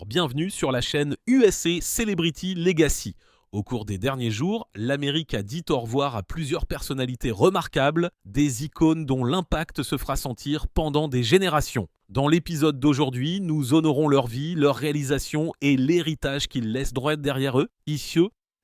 Bienvenue sur la chaîne USA Celebrity Legacy. Au cours des derniers jours, l'Amérique a dit au revoir à plusieurs personnalités remarquables, des icônes dont l'impact se fera sentir pendant des générations. Dans l'épisode d'aujourd'hui, nous honorons leur vie, leur réalisation et l'héritage qu'ils laissent droit derrière eux. Ici,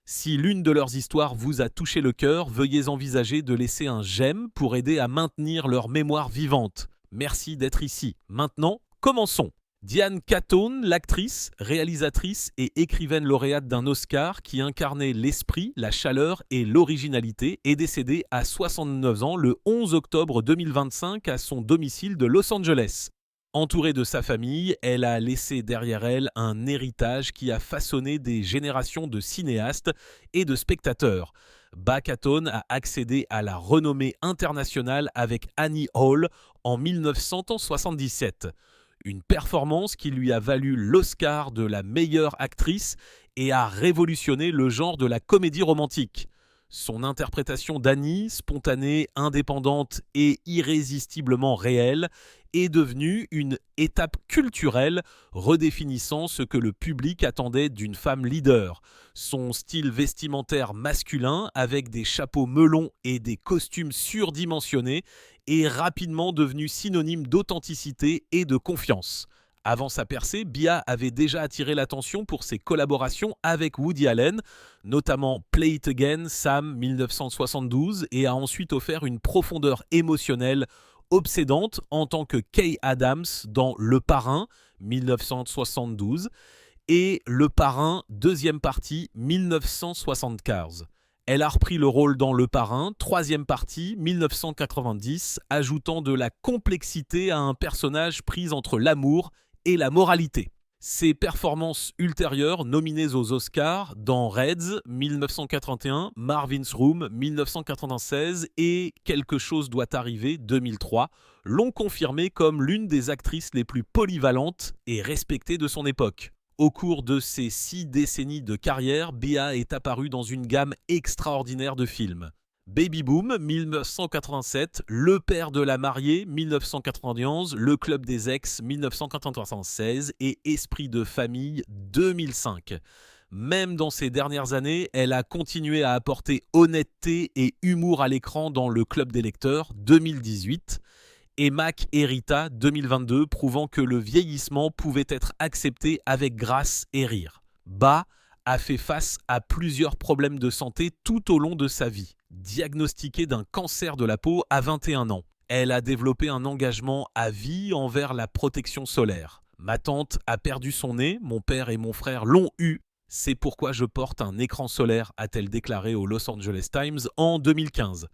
si l'une de leurs histoires vous a touché le cœur, veuillez envisager de laisser un j'aime pour aider à maintenir leur mémoire vivante. Merci d'être ici. Maintenant, commençons. Diane Keaton, l'actrice, réalisatrice et écrivaine lauréate d'un Oscar qui incarnait l'esprit, la chaleur et l'originalité, est décédée à 69 ans le 11 octobre 2025 à son domicile de Los Angeles. Entourée de sa famille, elle a laissé derrière elle un héritage qui a façonné des générations de cinéastes et de spectateurs. Keaton a accédé à la renommée internationale avec Annie Hall en 1977. Une performance qui lui a valu l'Oscar de la meilleure actrice et a révolutionné le genre de la comédie romantique. Son interprétation d'Annie, spontanée, indépendante et irrésistiblement réelle, est devenue une étape culturelle redéfinissant ce que le public attendait d'une femme leader. Son style vestimentaire masculin, avec des chapeaux melons et des costumes surdimensionnés, est rapidement devenu synonyme d'authenticité et de confiance. Avant sa percée, Bia avait déjà attiré l'attention pour ses collaborations avec Woody Allen, notamment Play It Again, Sam 1972, et a ensuite offert une profondeur émotionnelle obsédante en tant que Kay Adams dans Le Parrain 1972 et Le Parrain deuxième partie 1975. Elle a repris le rôle dans Le Parrain, troisième partie, 1990, ajoutant de la complexité à un personnage pris entre l'amour et la moralité. Ses performances ultérieures nominées aux Oscars dans Reds 1981, Marvin's Room 1996 et Quelque chose doit arriver 2003 l'ont confirmée comme l'une des actrices les plus polyvalentes et respectées de son époque. Au cours de ces 6 décennies de carrière, Bia est apparue dans une gamme extraordinaire de films. Baby Boom 1987, Le père de la mariée 1991, Le club des ex 1996 et Esprit de famille 2005. Même dans ces dernières années, elle a continué à apporter honnêteté et humour à l'écran dans Le club des lecteurs 2018 et Mac et Rita 2022, prouvant que le vieillissement pouvait être accepté avec grâce et rire. A fait face à plusieurs problèmes de santé tout au long de sa vie. Diagnostiquée d'un cancer de la peau à 21 ans, elle a développé un engagement à vie envers la protection solaire. Ma tante a perdu son nez, mon père et mon frère l'ont eu. C'est pourquoi je porte un écran solaire, a-t-elle déclaré au Los Angeles Times en 2015.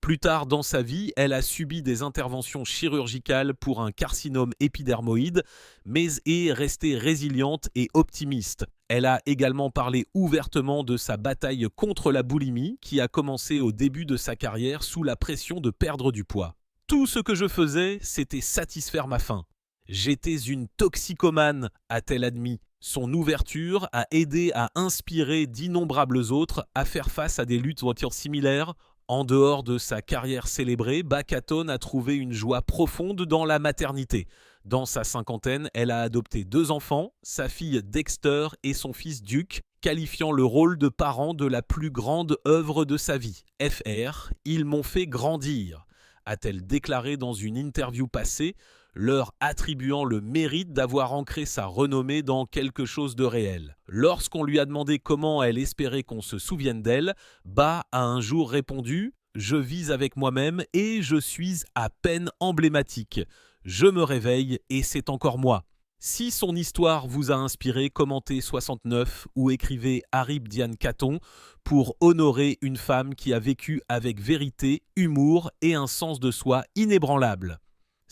Plus tard dans sa vie, elle a subi des interventions chirurgicales pour un carcinome épidermoïde, mais est restée résiliente et optimiste. Elle a également parlé ouvertement de sa bataille contre la boulimie, qui a commencé au début de sa carrière sous la pression de perdre du poids. Tout ce que je faisais, c'était satisfaire ma faim. J'étais une toxicomane, a-t-elle admis. Son ouverture a aidé à inspirer d'innombrables autres à faire face à des luttes similaires. En dehors de sa carrière célébrée, Keaton a trouvé une joie profonde dans la maternité. Dans sa cinquantaine, elle a adopté 2 enfants, sa fille Dexter et son fils Duke, qualifiant le rôle de parent de la plus grande œuvre de sa vie. FR, ils m'ont fait grandir, a-t-elle déclaré dans une interview passée, leur attribuant le mérite d'avoir ancré sa renommée dans quelque chose de réel. Lorsqu'on lui a demandé comment elle espérait qu'on se souvienne d'elle, a un jour répondu « Je vis avec moi-même et je suis à peine emblématique. Je me réveille et c'est encore moi. » Si son histoire vous a inspiré, commentez 69 ou écrivez Harib Diane Keaton pour honorer une femme qui a vécu avec vérité, humour et un sens de soi inébranlable.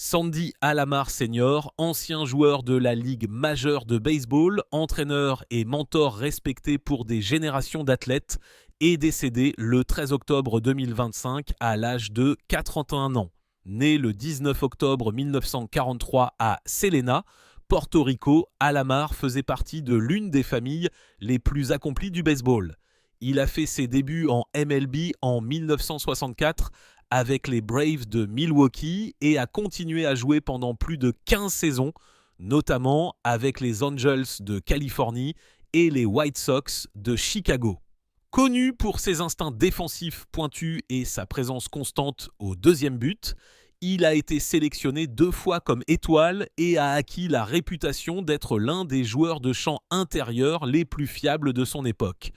Sandy Alomar Sr., ancien joueur de la Ligue majeure de baseball, entraîneur et mentor respecté pour des générations d'athlètes, est décédé le 13 octobre 2025 à l'âge de 41 ans. Né le 19 octobre 1943 à Selena, Porto Rico, Alomar faisait partie de l'une des familles les plus accomplies du baseball. Il a fait ses débuts en MLB en 1964 avec les Braves de Milwaukee et a continué à jouer pendant plus de 15 saisons notamment avec les Angels de Californie et les White Sox de Chicago. Connu pour ses instincts défensifs pointus et sa présence constante au deuxième but, il a été sélectionné 2 fois comme étoile et a acquis la réputation d'être l'un des joueurs de champ intérieur les plus fiables de son époque.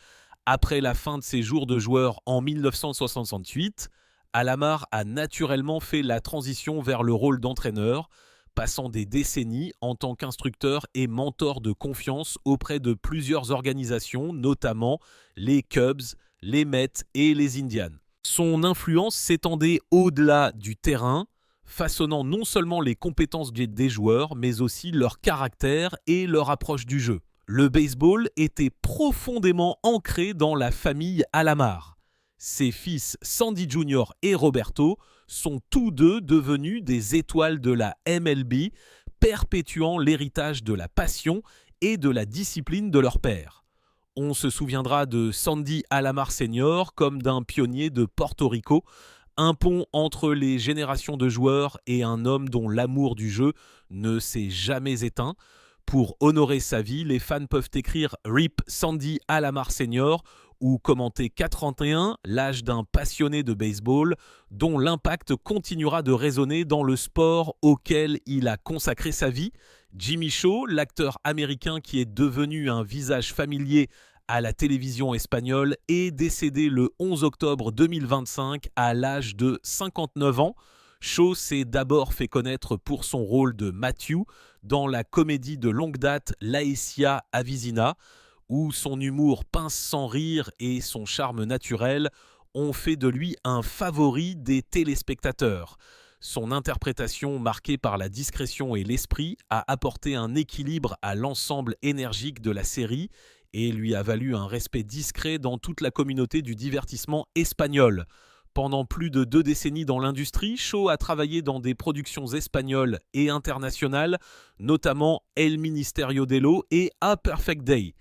Après la fin de ses jours de joueur en 1968, Alomar a naturellement fait la transition vers le rôle d'entraîneur, passant des décennies en tant qu'instructeur et mentor de confiance auprès de plusieurs organisations, notamment les Cubs, les Mets et les Indians. Son influence s'étendait au-delà du terrain, façonnant non seulement les compétences des joueurs, mais aussi leur caractère et leur approche du jeu. Le baseball était profondément ancré dans la famille Alomar. Ses fils Sandy Jr. et Roberto sont tous deux devenus des étoiles de la MLB, perpétuant l'héritage de la passion et de la discipline de leur père. On se souviendra de Sandy Alomar Sr. comme d'un pionnier de Porto Rico, un pont entre les générations de joueurs et un homme dont l'amour du jeu ne s'est jamais éteint. Pour honorer sa vie, les fans peuvent écrire RIP Sandy Alomar Sr. ou commenter 431, l'âge d'un passionné de baseball, dont l'impact continuera de résonner dans le sport auquel il a consacré sa vie. Jimmy Shaw, l'acteur américain qui est devenu un visage familier à la télévision espagnole, est décédé le 11 octobre 2025 à l'âge de 59 ans. Shaw s'est d'abord fait connaître pour son rôle de Matthew dans la comédie de longue date Laetitia Avicenna, où son humour pince sans rire et son charme naturel ont fait de lui un favori des téléspectateurs. Son interprétation, marquée par la discrétion et l'esprit, a apporté un équilibre à l'ensemble énergique de la série et lui a valu un respect discret dans toute la communauté du divertissement espagnol. Pendant plus de 2 décennies dans l'industrie, Shaw a travaillé dans des productions espagnoles et internationales, notamment El Ministerio d'Elo et A Perfect Day.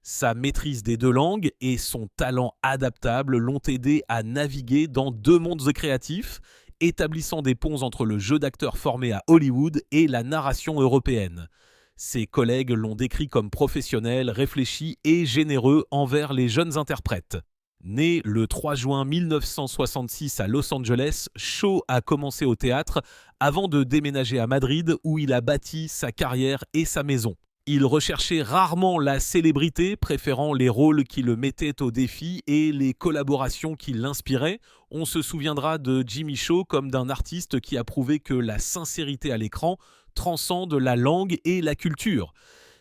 Sa maîtrise des 2 langues et son talent adaptable l'ont aidé à naviguer dans 2 mondes créatifs, établissant des ponts entre le jeu d'acteur formé à Hollywood et la narration européenne. Ses collègues l'ont décrit comme professionnel, réfléchi et généreux envers les jeunes interprètes. Né le 3 juin 1966 à Los Angeles, Shaw a commencé au théâtre avant de déménager à Madrid où il a bâti sa carrière et sa maison. Il recherchait rarement la célébrité, préférant les rôles qui le mettaient au défi et les collaborations qui l'inspiraient. On se souviendra de Jimmy Shaw comme d'un artiste qui a prouvé que la sincérité à l'écran transcende la langue et la culture.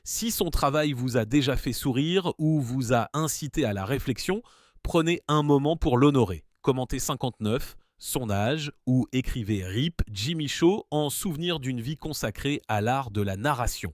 Si son travail vous a déjà fait sourire ou vous a incité à la réflexion, prenez un moment pour l'honorer. Commentez 59, son âge, ou écrivez RIP Jimmy Shaw en souvenir d'une vie consacrée à l'art de la narration.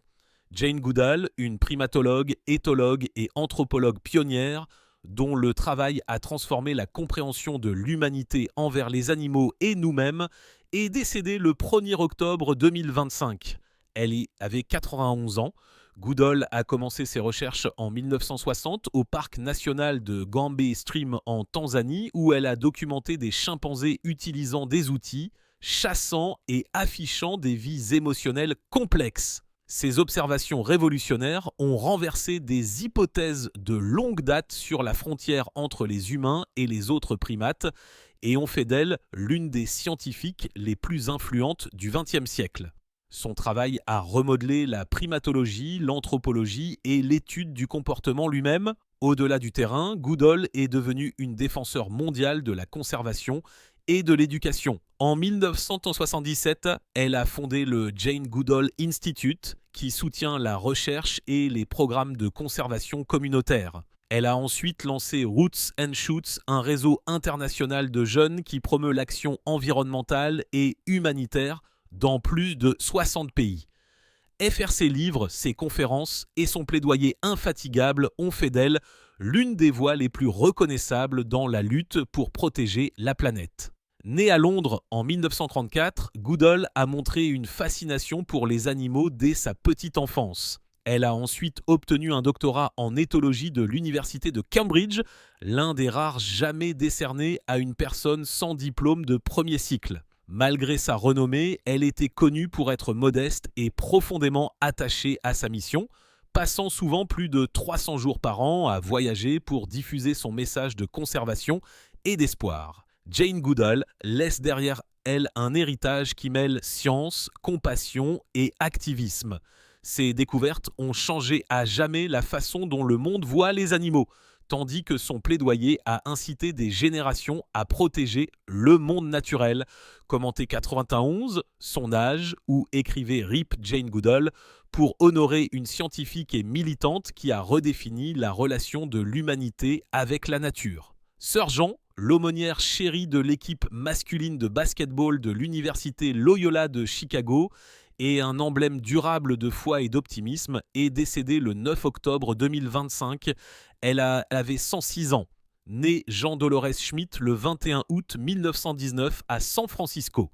Jane Goodall, une primatologue, éthologue et anthropologue pionnière, dont le travail a transformé la compréhension de l'humanité envers les animaux et nous-mêmes, est décédée le 1er octobre 2025. Elle avait 91 ans. Goodall a commencé ses recherches en 1960 au parc national de Gombe Stream en Tanzanie, où elle a documenté des chimpanzés utilisant des outils, chassant et affichant des vies émotionnelles complexes. Ces observations révolutionnaires ont renversé des hypothèses de longue date sur la frontière entre les humains et les autres primates et ont fait d'elle l'une des scientifiques les plus influentes du XXe siècle. Son travail a remodelé la primatologie, l'anthropologie et l'étude du comportement lui-même. Au-delà du terrain, Goodall est devenue une défenseur mondiale de la conservation et de l'éducation. En 1977, elle a fondé le Jane Goodall Institute, qui soutient la recherche et les programmes de conservation communautaire. Elle a ensuite lancé Roots and Shoots, un réseau international de jeunes qui promeut l'action environnementale et humanitaire dans plus de 60 pays. FRC Livres, ses conférences et son plaidoyer infatigable ont fait d'elle l'une des voix les plus reconnaissables dans la lutte pour protéger la planète. Née à Londres en 1934, Goodall a montré une fascination pour les animaux dès sa petite enfance. Elle a ensuite obtenu un doctorat en éthologie de l'université de Cambridge, l'un des rares jamais décernés à une personne sans diplôme de premier cycle. Malgré sa renommée, elle était connue pour être modeste et profondément attachée à sa mission, passant souvent plus de 300 jours par an à voyager pour diffuser son message de conservation et d'espoir. Jane Goodall laisse derrière elle un héritage qui mêle science, compassion et activisme. Ses découvertes ont changé à jamais la façon dont le monde voit les animaux, tandis que son plaidoyer a incité des générations à protéger le monde naturel. Commentait 91, son âge, où écrivait RIP Jane Goodall, pour honorer une scientifique et militante qui a redéfini la relation de l'humanité avec la nature. Sœur Jean, l'aumônière chérie de l'équipe masculine de basketball de l'université Loyola de Chicago et un emblème durable de foi et d'optimisme, est décédée le 9 octobre 2025. Elle avait 106 ans. Née Jean Dolores Schmidt le 21 août 1919 à San Francisco.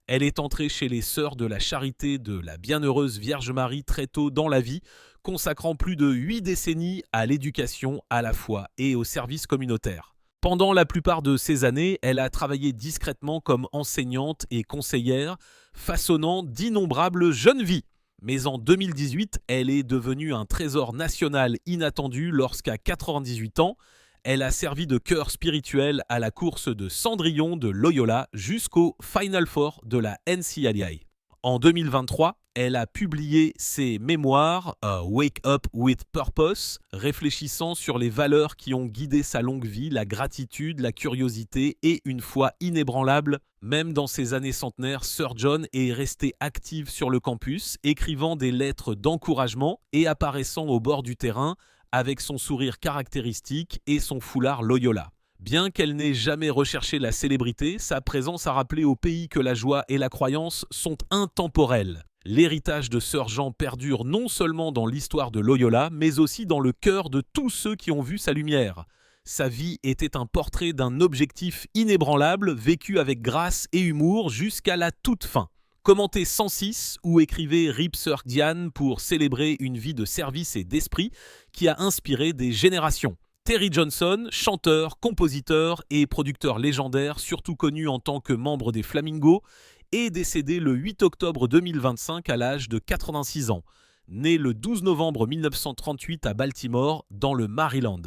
Elle est entrée chez les Sœurs de la Charité de la Bienheureuse Vierge Marie très tôt dans la vie, consacrant plus de 8 décennies à l'éducation, à la foi et au service communautaire. Pendant la plupart de ces années, elle a travaillé discrètement comme enseignante et conseillère, façonnant d'innombrables jeunes vies. Mais en 2018, elle est devenue un trésor national inattendu lorsqu'à 98 ans, elle a servi de cœur spirituel à la course de Cendrillon de Loyola jusqu'au Final Four de la NCAA. En 2023, elle a publié ses mémoires Wake Up with Purpose, réfléchissant sur les valeurs qui ont guidé sa longue vie, la gratitude, la curiosité et une foi inébranlable. Même dans ses années centenaires, Sœur John est restée active sur le campus, écrivant des lettres d'encouragement et apparaissant au bord du terrain avec son sourire caractéristique et son foulard Loyola. Bien qu'elle n'ait jamais recherché la célébrité, sa présence a rappelé au pays que la joie et la croyance sont intemporelles. L'héritage de Sœur Jean perdure non seulement dans l'histoire de Loyola, mais aussi dans le cœur de tous ceux qui ont vu sa lumière. Sa vie était un portrait d'un objectif inébranlable, vécu avec grâce et humour jusqu'à la toute fin. Commenté 106, où écrivait Rip Sœur Diane pour célébrer une vie de service et d'esprit qui a inspiré des générations. Terry Johnson, chanteur, compositeur et producteur légendaire, surtout connu en tant que membre des Flamingos, est décédé le 8 octobre 2025 à l'âge de 86 ans. Né le 12 novembre 1938 à Baltimore, dans le Maryland.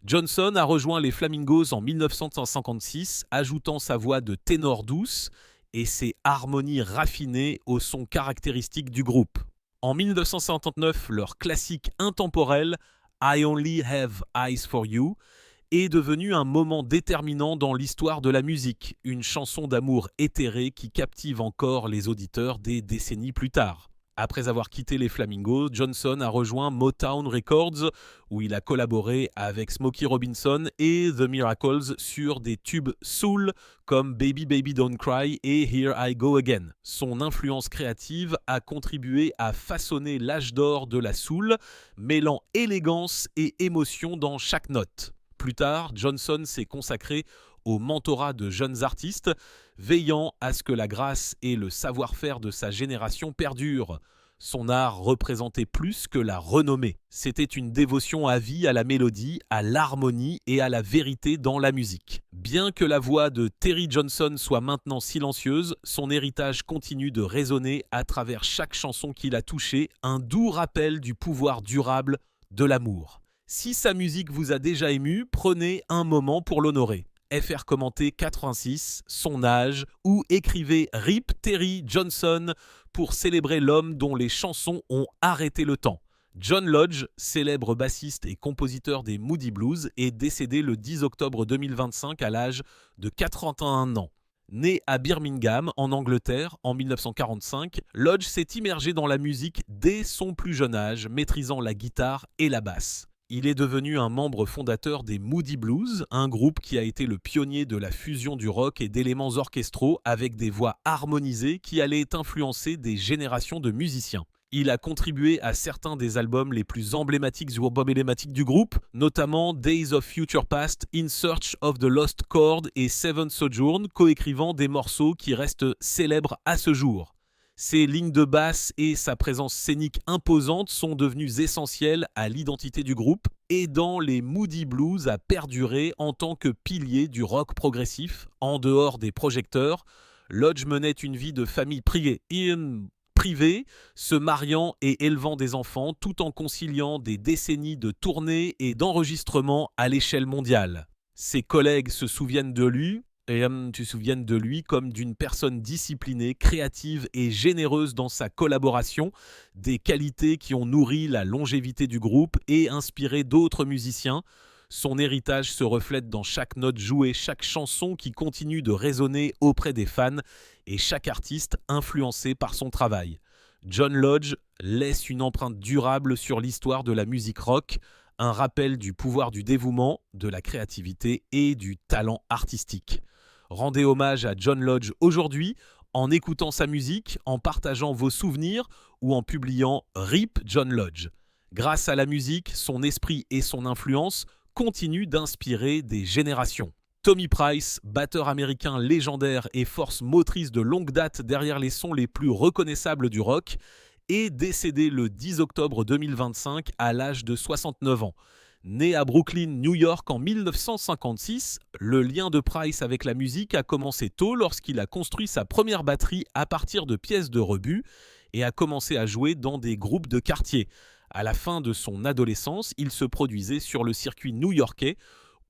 Johnson a rejoint les Flamingos en 1956, ajoutant sa voix de ténor douce et ses harmonies raffinées au son caractéristique du groupe. En 1959, leur classique intemporel I Only Have Eyes for You est devenu un moment déterminant dans l'histoire de la musique, une chanson d'amour éthérée qui captive encore les auditeurs des décennies plus tard. Après avoir quitté les Flamingos, Johnson a rejoint Motown Records, où il a collaboré avec Smokey Robinson et The Miracles sur des tubes soul comme Baby Baby Don't Cry et Here I Go Again. Son influence créative a contribué à façonner l'âge d'or de la soul, mêlant élégance et émotion dans chaque note. Plus tard, Johnson s'est consacré au mentorat de jeunes artistes, veillant à ce que la grâce et le savoir-faire de sa génération perdurent. Son art représentait plus que la renommée. C'était une dévotion à vie à la mélodie, à l'harmonie et à la vérité dans la musique. Bien que la voix de Terry Johnson soit maintenant silencieuse, son héritage continue de résonner à travers chaque chanson qu'il a touchée, un doux rappel du pouvoir durable de l'amour. Si sa musique vous a déjà ému, prenez un moment pour l'honorer. FR Commenté 86, son âge, ou écrivez RIP Terry Johnson pour célébrer l'homme dont les chansons ont arrêté le temps. John Lodge, célèbre bassiste et compositeur des Moody Blues, est décédé le 10 octobre 2025 à l'âge de 81 ans. Né à Birmingham, en Angleterre, en 1945, Lodge s'est immergé dans la musique dès son plus jeune âge, maîtrisant la guitare et la basse. Il est devenu un membre fondateur des Moody Blues, un groupe qui a été le pionnier de la fusion du rock et d'éléments orchestraux avec des voix harmonisées qui allaient influencer des générations de musiciens. Il a contribué à certains des albums les plus emblématiques du groupe, notamment Days of Future Past, In Search of the Lost Chord et Seven Sojourn, coécrivant des morceaux qui restent célèbres à ce jour. Ses lignes de basse et sa présence scénique imposante sont devenues essentielles à l'identité du groupe, aidant les Moody Blues à perdurer en tant que pilier du rock progressif en dehors des projecteurs. Lodge menait une vie de famille privée, se mariant et élevant des enfants, tout en conciliant des décennies de tournées et d'enregistrements à l'échelle mondiale. Ses collègues se souviennent de lui, comme d'une personne disciplinée, créative et généreuse dans sa collaboration, des qualités qui ont nourri la longévité du groupe et inspiré d'autres musiciens. Son héritage se reflète dans chaque note jouée, chaque chanson qui continue de résonner auprès des fans et chaque artiste influencé par son travail. John Lodge laisse une empreinte durable sur l'histoire de la musique rock, un rappel du pouvoir du dévouement, de la créativité et du talent artistique. Rendez hommage à John Lodge aujourd'hui en écoutant sa musique, en partageant vos souvenirs ou en publiant RIP John Lodge. Grâce à la musique, son esprit et son influence continuent d'inspirer des générations. Tommy Price, batteur américain légendaire et force motrice de longue date derrière les sons les plus reconnaissables du rock, est décédé le 10 octobre 2025 à l'âge de 69 ans. Né à Brooklyn, New York en 1956, le lien de Price avec la musique a commencé tôt lorsqu'il a construit sa première batterie à partir de pièces de rebut et a commencé à jouer dans des groupes de quartier. À la fin de son adolescence, il se produisait sur le circuit new-yorkais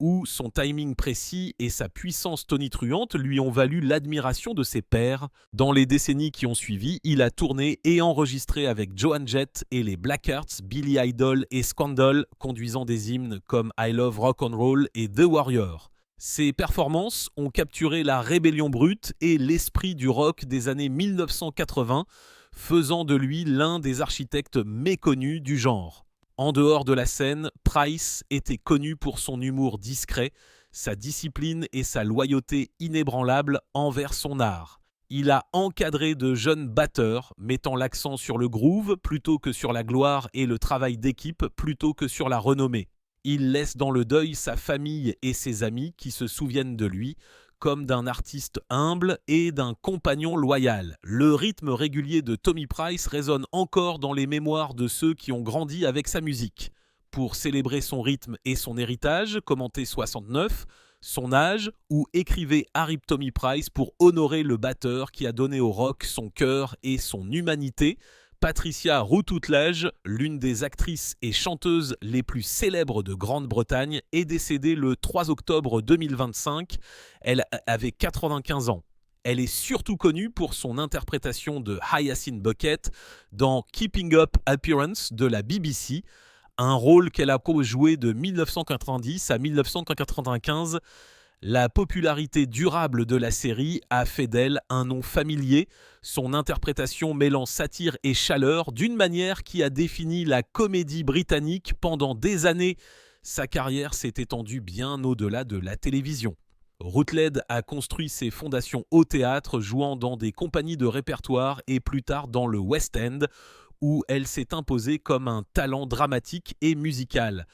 où son timing précis et sa puissance tonitruante lui ont valu l'admiration de ses pairs. Dans les décennies qui ont suivi, il a tourné et enregistré avec Joan Jett et les Blackhearts, Billy Idol et Scandal, conduisant des hymnes comme I Love Rock and Roll et The Warrior. Ses performances ont capturé la rébellion brute et l'esprit du rock des années 1980, faisant de lui l'un des architectes méconnus du genre. En dehors de la scène, Price était connu pour son humour discret, sa discipline et sa loyauté inébranlable envers son art. Il a encadré de jeunes batteurs, mettant l'accent sur le groove plutôt que sur la gloire et le travail d'équipe plutôt que sur la renommée. Il laisse dans le deuil sa famille et ses amis qui se souviennent de lui, comme d'un artiste humble et d'un compagnon loyal. Le rythme régulier de Tommy Price résonne encore dans les mémoires de ceux qui ont grandi avec sa musique. Pour célébrer son rythme et son héritage, commentez 69, son âge, ou écrivez RIP Tommy Price pour honorer le batteur qui a donné au rock son cœur et son humanité. Patricia Routledge, l'une des actrices et chanteuses les plus célèbres de Grande-Bretagne, est décédée le 3 octobre 2025. Elle avait 95 ans. Elle est surtout connue pour son interprétation de Hyacinth Bucket dans Keeping Up Appearance de la BBC, un rôle qu'elle a joué de 1990 à 1995. La popularité durable de la série a fait d'elle un nom familier, son interprétation mêlant satire et chaleur d'une manière qui a défini la comédie britannique pendant des années. Sa carrière s'est étendue bien au-delà de la télévision. Routledge a construit ses fondations au théâtre, jouant dans des compagnies de répertoire et plus tard dans le West End, où elle s'est imposée comme un talent dramatique et musical.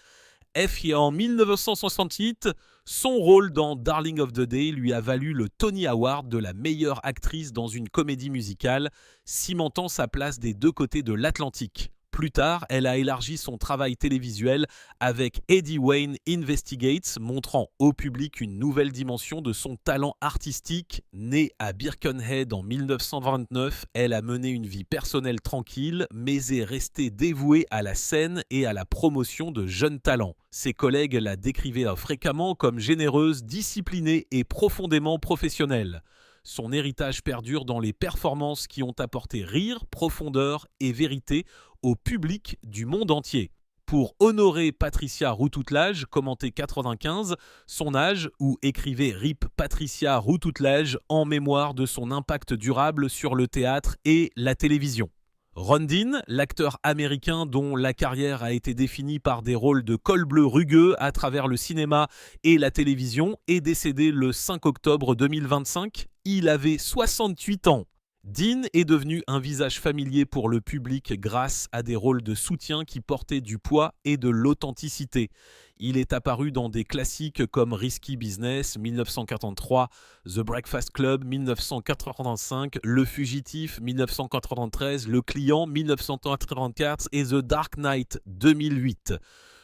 En 1968, son rôle dans Darling of the Day lui a valu le Tony Award de la meilleure actrice dans une comédie musicale, cimentant sa place des deux côtés de l'Atlantique. Plus tard, elle a élargi son travail télévisuel avec Eddie Wayne Investigates, montrant au public une nouvelle dimension de son talent artistique. Née à Birkenhead en 1929, elle a mené une vie personnelle tranquille, mais est restée dévouée à la scène et à la promotion de jeunes talents. Ses collègues la décrivaient fréquemment comme généreuse, disciplinée et profondément professionnelle. Son héritage perdure dans les performances qui ont apporté rire, profondeur et vérité au public du monde entier. Pour honorer Patricia Routledge, commentez 95, son âge, ou écrivez RIP Patricia Routledge en mémoire de son impact durable sur le théâtre et la télévision. Ron Dean, l'acteur américain dont la carrière a été définie par des rôles de col bleu rugueux à travers le cinéma et la télévision, est décédé le 5 octobre 2025. Il avait 68 ans. Dean est devenu un visage familier pour le public grâce à des rôles de soutien qui portaient du poids et de l'authenticité. Il est apparu dans des classiques comme Risky Business 1943, The Breakfast Club 1985, Le Fugitif 1993, Le Client 1984 et The Dark Knight 2008.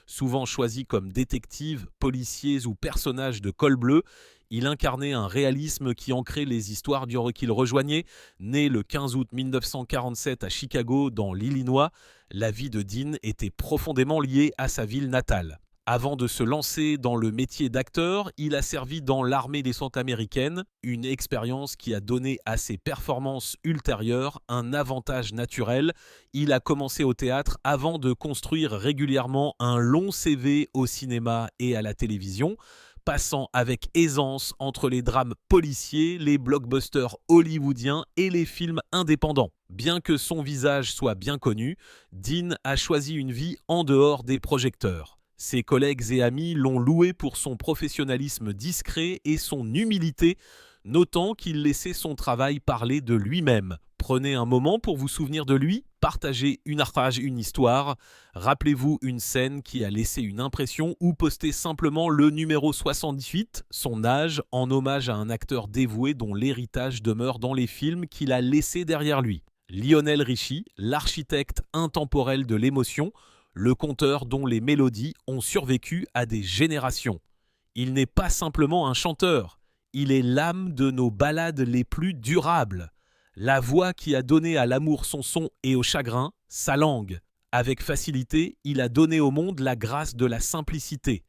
Souvent choisi comme détective, policiers ou personnages de col bleu, Il incarnait un réalisme qui ancrait les histoires du héros qu'il rejoignait. Né le 15 août 1947 à Chicago, dans l'Illinois, la vie de Dean était profondément liée à sa ville natale. Avant de se lancer dans le métier d'acteur, il a servi dans l'armée des Cendres américaine, une expérience qui a donné à ses performances ultérieures un avantage naturel. Il a commencé au théâtre avant de construire régulièrement un long CV au cinéma et à la télévision, passant avec aisance entre les drames policiers, les blockbusters hollywoodiens et les films indépendants. Bien que son visage soit bien connu, Dean a choisi une vie en dehors des projecteurs. Ses collègues et amis l'ont loué pour son professionnalisme discret et son humilité, notant qu'il laissait son travail parler de lui-même. Prenez un moment pour vous souvenir de lui, partagez une phrase, une histoire, rappelez-vous une scène qui a laissé une impression ou postez simplement le numéro 78, son âge, en hommage à un acteur dévoué dont l'héritage demeure dans les films qu'il a laissés derrière lui. Lionel Richie, l'architecte intemporel de l'émotion, le conteur dont les mélodies ont survécu à des générations. Il n'est pas simplement un chanteur, il est l'âme de nos ballades les plus durables. La voix qui a donné à l'amour son son et au chagrin sa langue. Avec facilité, il a donné au monde la grâce de la simplicité.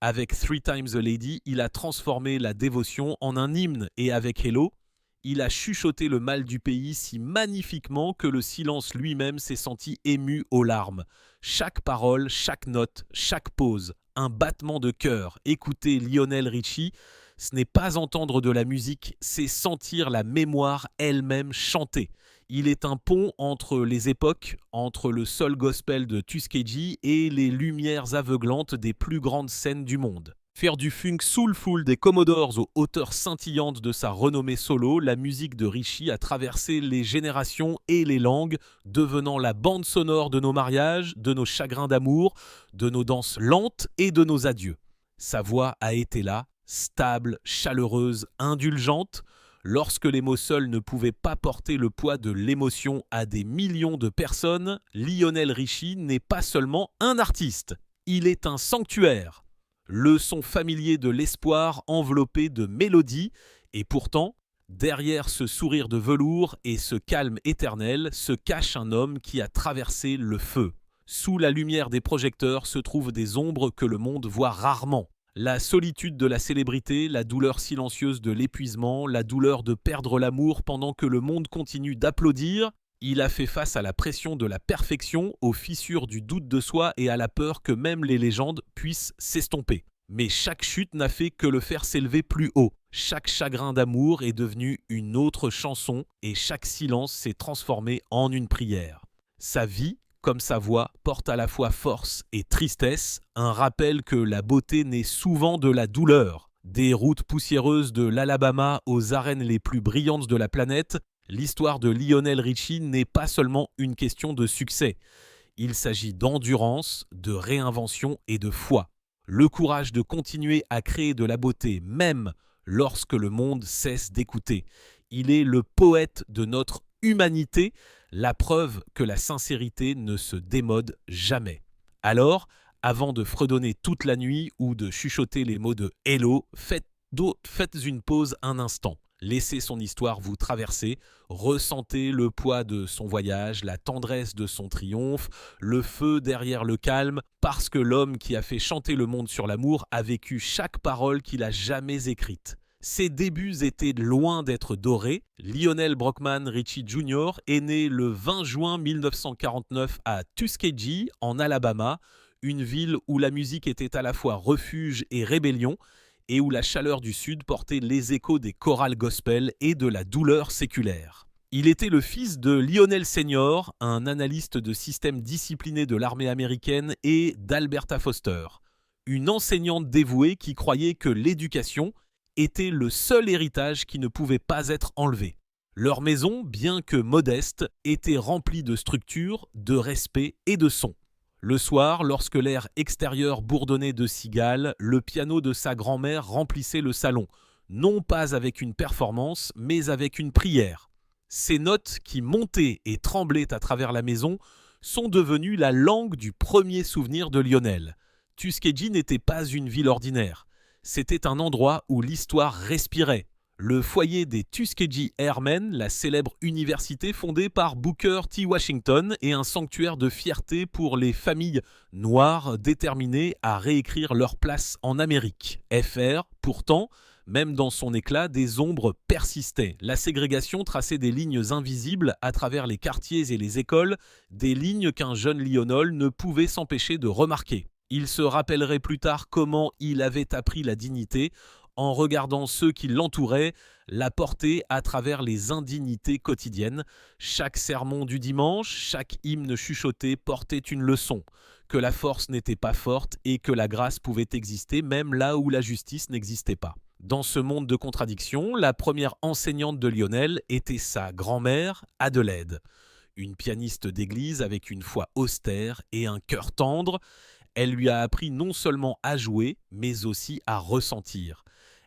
Avec Three Times a Lady, il a transformé la dévotion en un hymne et avec Hello, il a chuchoté le mal du pays si magnifiquement que le silence lui-même s'est senti ému aux larmes. Chaque parole, chaque note, chaque pause, un battement de cœur. Écoutez Lionel Richie, ce n'est pas entendre de la musique, c'est sentir la mémoire elle-même chanter. Il est un pont entre les époques, entre le soul gospel de Tuskegee et les lumières aveuglantes des plus grandes scènes du monde. Faire du funk soulful des Commodores aux hauteurs scintillantes de sa renommée solo, la musique de Richie a traversé les générations et les langues, devenant la bande sonore de nos mariages, de nos chagrins d'amour, de nos danses lentes et de nos adieux. Sa voix a été là, stable, chaleureuse, indulgente. Lorsque les mots seuls ne pouvaient pas porter le poids de l'émotion à des millions de personnes, Lionel Richie n'est pas seulement un artiste, il est un sanctuaire. Le son familier de l'espoir enveloppé de mélodies, et pourtant, derrière ce sourire de velours et ce calme éternel se cache un homme qui a traversé le feu. Sous la lumière des projecteurs se trouvent des ombres que le monde voit rarement. La solitude de la célébrité, la douleur silencieuse de l'épuisement, la douleur de perdre l'amour pendant que le monde continue d'applaudir. Il a fait face à la pression de la perfection, aux fissures du doute de soi et à la peur que même les légendes puissent s'estomper. Mais chaque chute n'a fait que le faire s'élever plus haut. Chaque chagrin d'amour est devenu une autre chanson et chaque silence s'est transformé en une prière. Sa vie, comme sa voix, porte à la fois force et tristesse, un rappel que la beauté naît souvent de la douleur. Des routes poussiéreuses de l'Alabama aux arènes les plus brillantes de la planète, l'histoire de Lionel Richie n'est pas seulement une question de succès. Il s'agit d'endurance, de réinvention et de foi. Le courage de continuer à créer de la beauté, même lorsque le monde cesse d'écouter. Il est le poète de notre humanité, la preuve que la sincérité ne se démode jamais. Alors, avant de fredonner toute la nuit ou de chuchoter les mots de Hello, faites une pause un instant. Laissez son histoire vous traverser, ressentez le poids de son voyage, la tendresse de son triomphe, le feu derrière le calme, parce que l'homme qui a fait chanter le monde sur l'amour a vécu chaque parole qu'il a jamais écrite. Ses débuts étaient loin d'être dorés. Lionel Brockman Richie Jr. est né le 20 juin 1949 à Tuskegee, en Alabama, une ville où la musique était à la fois refuge et rébellion, et où la chaleur du Sud portait les échos des chorales gospel et de la douleur séculaire. Il était le fils de Lionel Senior, un analyste de système discipliné de l'armée américaine, et d'Alberta Foster, une enseignante dévouée qui croyait que l'éducation était le seul héritage qui ne pouvait pas être enlevé. Leur maison, bien que modeste, était remplie de structure, de respect et de son. Le soir, lorsque l'air extérieur bourdonnait de cigales, le piano de sa grand-mère remplissait le salon, non pas avec une performance, mais avec une prière. Ces notes qui montaient et tremblaient à travers la maison sont devenues la langue du premier souvenir de Lionel. Tuskegee n'était pas une ville ordinaire. C'était un endroit où l'histoire respirait. Le foyer des Tuskegee Airmen, la célèbre université fondée par Booker T. Washington, est un sanctuaire de fierté pour les familles noires déterminées à réécrire leur place en Amérique. FR, pourtant, même dans son éclat, des ombres persistaient. La ségrégation traçait des lignes invisibles à travers les quartiers et les écoles, des lignes qu'un jeune Lionel ne pouvait s'empêcher de remarquer. Il se rappellerait plus tard comment il avait appris la dignité en regardant ceux qui l'entouraient la porter à travers les indignités quotidiennes. Chaque sermon du dimanche, chaque hymne chuchoté portait une leçon, que la force n'était pas forte et que la grâce pouvait exister même là où la justice n'existait pas. Dans ce monde de contradictions, la première enseignante de Lionel était sa grand-mère, Adelaide. Une pianiste d'église avec une foi austère et un cœur tendre, elle lui a appris non seulement à jouer, mais aussi à ressentir.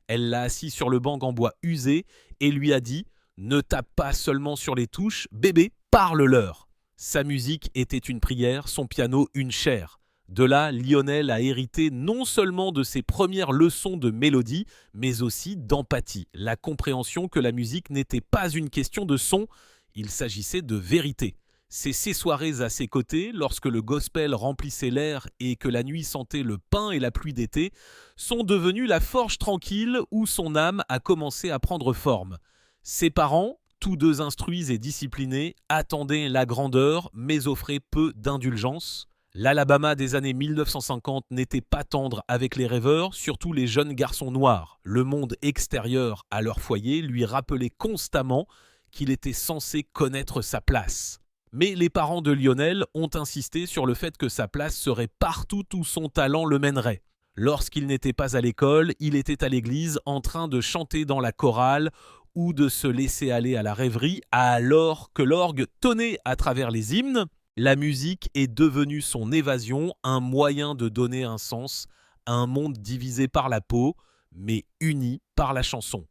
Elle l'a assis sur le banc en bois usé et lui a dit « Ne tape pas seulement sur les touches, bébé, parle-leur ». Sa musique était une prière, son piano une chair. De là, Lionel a hérité non seulement de ses premières leçons de mélodie, mais aussi d'empathie, la compréhension que la musique n'était pas une question de son, il s'agissait de vérité. C'est ces soirées à ses côtés, lorsque le gospel remplissait l'air et que la nuit sentait le pain et la pluie d'été, sont devenues la forge tranquille où son âme a commencé à prendre forme. Ses parents, tous deux instruits et disciplinés, attendaient la grandeur, mais offraient peu d'indulgence. L'Alabama des années 1950 n'était pas tendre avec les rêveurs, surtout les jeunes garçons noirs. Le monde extérieur à leur foyer lui rappelait constamment qu'il était censé connaître sa place. Mais les parents de Lionel ont insisté sur le fait que sa place serait partout où son talent le mènerait. Lorsqu'il n'était pas à l'école, il était à l'église en train de chanter dans la chorale ou de se laisser aller à la rêverie alors que l'orgue tonnait à travers les hymnes. La musique est devenue son évasion, un moyen de donner un sens à un monde divisé par la peau, mais uni par la chanson.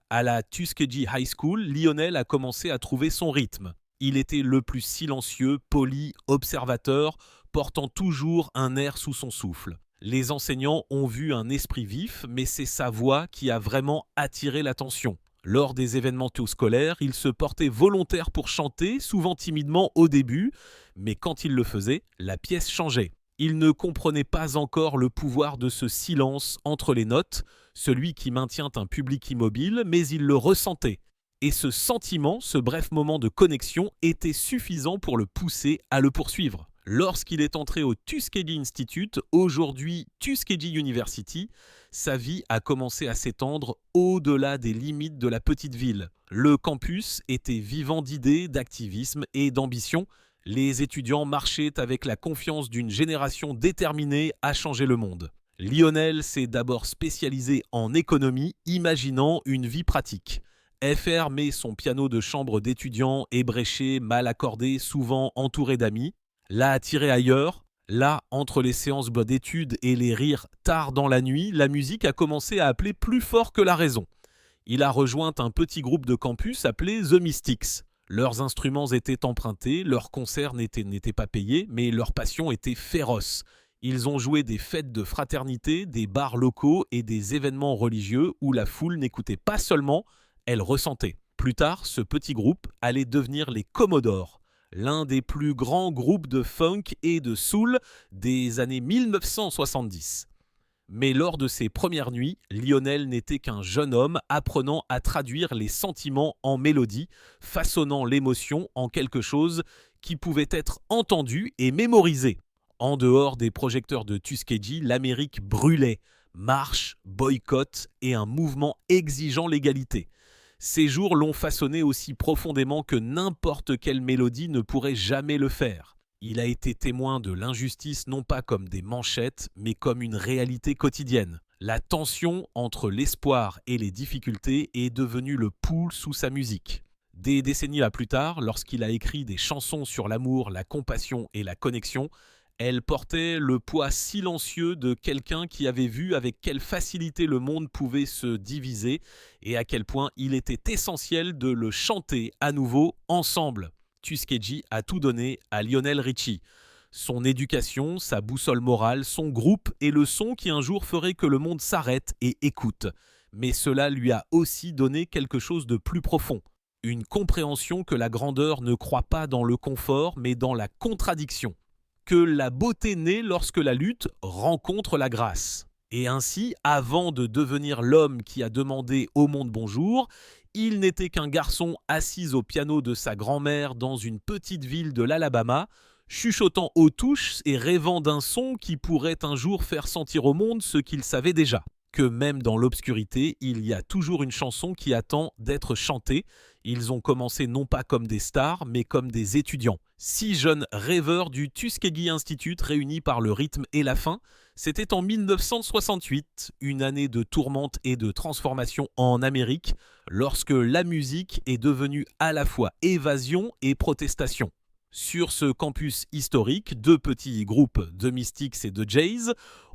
À la Tuskegee High School, Lionel a commencé à trouver son rythme. Il était le plus silencieux, poli, observateur, portant toujours un air sous son souffle. Les enseignants ont vu un esprit vif, mais c'est sa voix qui a vraiment attiré l'attention. Lors des événements scolaires, il se portait volontaire pour chanter, souvent timidement au début, mais quand il le faisait, la pièce changeait. Il ne comprenait pas encore le pouvoir de ce silence entre les notes, celui qui maintient un public immobile, mais il le ressentait. Et ce sentiment, ce bref moment de connexion, était suffisant pour le pousser à le poursuivre. Lorsqu'il est entré au Tuskegee Institute, aujourd'hui Tuskegee University, sa vie a commencé à s'étendre au-delà des limites de la petite ville. Le campus était vivant d'idées, d'activisme et d'ambition. Les étudiants marchaient avec la confiance d'une génération déterminée à changer le monde. Lionel s'est d'abord spécialisé en économie, imaginant une vie pratique. FR met son piano de chambre d'étudiant ébréché, mal accordé, souvent entouré d'amis, l'a attiré ailleurs. Là, entre les séances d'études et les rires tard dans la nuit, la musique a commencé à appeler plus fort que la raison. Il a rejoint un petit groupe de campus appelé The Mystics. Leurs instruments étaient empruntés, leurs concerts n'étaient pas payés, mais leur passion était féroce. Ils ont joué des fêtes de fraternité, des bars locaux et des événements religieux où la foule n'écoutait pas seulement, elle ressentait. Plus tard, ce petit groupe allait devenir les Commodores, l'un des plus grands groupes de funk et de soul des années 1970. Mais lors de ses premières nuits, Lionel n'était qu'un jeune homme apprenant à traduire les sentiments en mélodie, façonnant l'émotion en quelque chose qui pouvait être entendu et mémorisé. En dehors des projecteurs de Tuskegee, l'Amérique brûlait. Marche, boycott et un mouvement exigeant l'égalité. Ces jours l'ont façonné aussi profondément que n'importe quelle mélodie ne pourrait jamais le faire. Il a été témoin de l'injustice non pas comme des manchettes, mais comme une réalité quotidienne. La tension entre l'espoir et les difficultés est devenue le pouls sous sa musique. Des décennies plus tard, lorsqu'il a écrit des chansons sur l'amour, la compassion et la connexion, elle portait le poids silencieux de quelqu'un qui avait vu avec quelle facilité le monde pouvait se diviser et à quel point il était essentiel de le chanter à nouveau ensemble. Tuskegee a tout donné à Lionel Richie. Son éducation, sa boussole morale, son groupe et le son qui un jour ferait que le monde s'arrête et écoute. Mais cela lui a aussi donné quelque chose de plus profond. Une compréhension que la grandeur ne croit pas dans le confort, mais dans la contradiction. Que la beauté naît lorsque la lutte rencontre la grâce. Et ainsi, avant de devenir l'homme qui a demandé au monde bonjour, il n'était qu'un garçon assis au piano de sa grand-mère dans une petite ville de l'Alabama, chuchotant aux touches et rêvant d'un son qui pourrait un jour faire sentir au monde ce qu'il savait déjà. Que même dans l'obscurité, il y a toujours une chanson qui attend d'être chantée. Ils ont commencé non pas comme des stars, mais comme des étudiants. 6 jeunes rêveurs du Tuskegee Institute réunis par le rythme et la faim. C'était en 1968, une année de tourmente et de transformation en Amérique, lorsque la musique est devenue à la fois évasion et protestation. Sur ce campus historique, 2 petits groupes de Mystics et de Jays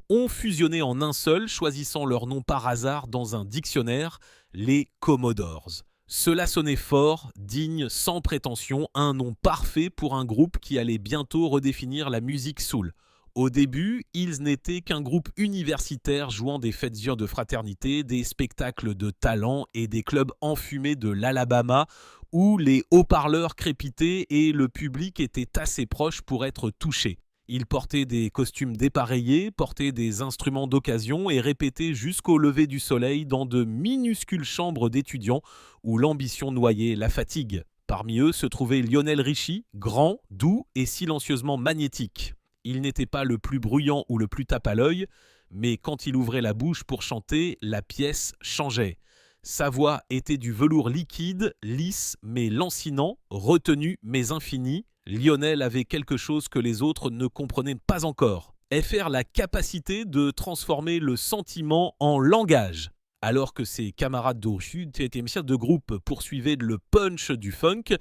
ont fusionné en un seul, choisissant leur nom par hasard dans un dictionnaire, les Commodores. Cela sonnait fort, digne, sans prétention, un nom parfait pour un groupe qui allait bientôt redéfinir la musique soul. Au début, ils n'étaient qu'un groupe universitaire jouant des fêtes de fraternité, des spectacles de talent et des clubs enfumés de l'Alabama où les haut-parleurs crépitaient et le public était assez proche pour être touché. Ils portaient des costumes dépareillés, portaient des instruments d'occasion et répétaient jusqu'au lever du soleil dans de minuscules chambres d'étudiants où l'ambition noyait la fatigue. Parmi eux se trouvait Lionel Richie, grand, doux et silencieusement magnétique. Il n'était pas le plus bruyant ou le plus tape à l'œil, mais quand il ouvrait la bouche pour chanter, la pièce changeait. Sa voix était du velours liquide, lisse mais lancinant, retenu mais infini. Lionel avait quelque chose que les autres ne comprenaient pas encore. FR la capacité de transformer le sentiment en langage. Alors que ses camarades de groupe poursuivaient le punch du funk,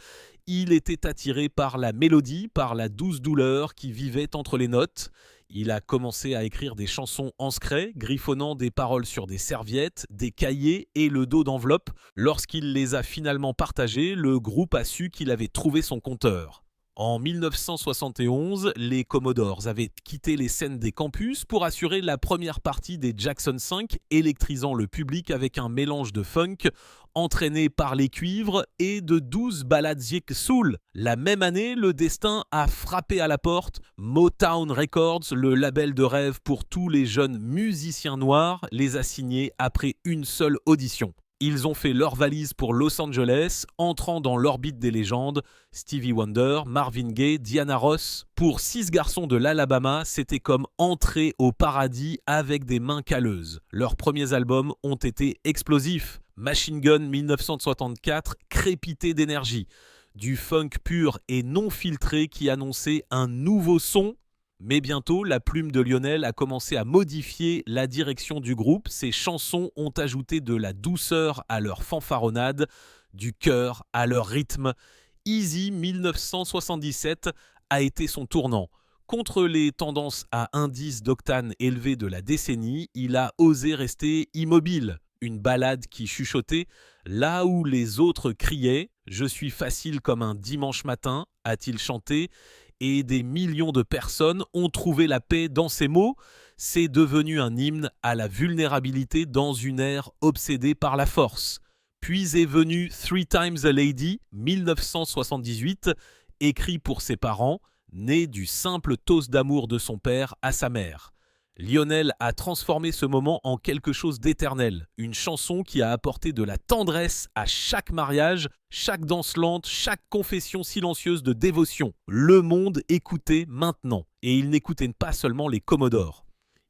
il était attiré par la mélodie, par la douce douleur qui vivait entre les notes. Il a commencé à écrire des chansons en secret, griffonnant des paroles sur des serviettes, des cahiers et le dos d'enveloppe. Lorsqu'il les a finalement partagées, le groupe a su qu'il avait trouvé son compteur. En 1971, les Commodores avaient quitté les scènes des campus pour assurer la première partie des Jackson 5, électrisant le public avec un mélange de funk, entraîné par les cuivres, et de 12 ballades soul. La même année, le destin a frappé à la porte. Motown Records, le label de rêve pour tous les jeunes musiciens noirs, les a signés après une seule audition. Ils ont fait leur valise pour Los Angeles, entrant dans l'orbite des légendes. Stevie Wonder, Marvin Gaye, Diana Ross. Pour 6 garçons de l'Alabama, c'était comme entrer au paradis avec des mains calleuses. Leurs premiers albums ont été explosifs. Machine Gun 1964 crépitait d'énergie. Du funk pur et non filtré qui annonçait un nouveau son. Mais bientôt, la plume de Lionel a commencé à modifier la direction du groupe. Ses chansons ont ajouté de la douceur à leur fanfaronnade, du cœur à leur rythme. Easy 1977 a été son tournant. Contre les tendances à indice d'octane élevé de la décennie, il a osé rester immobile. Une ballade qui chuchotait, là où les autres criaient « Je suis facile comme un dimanche matin », a-t-il chanté. Et des millions de personnes ont trouvé la paix dans ces mots. C'est devenu un hymne à la vulnérabilité dans une ère obsédée par la force. Puis est venu Three Times a Lady, 1978, écrit pour ses parents, né du simple toast d'amour de son père à sa mère. Lionel a transformé ce moment en quelque chose d'éternel, une chanson qui a apporté de la tendresse à chaque mariage, chaque danse lente, chaque confession silencieuse de dévotion. Le monde écoutait maintenant, et ils n'écoutaient pas seulement les Commodores.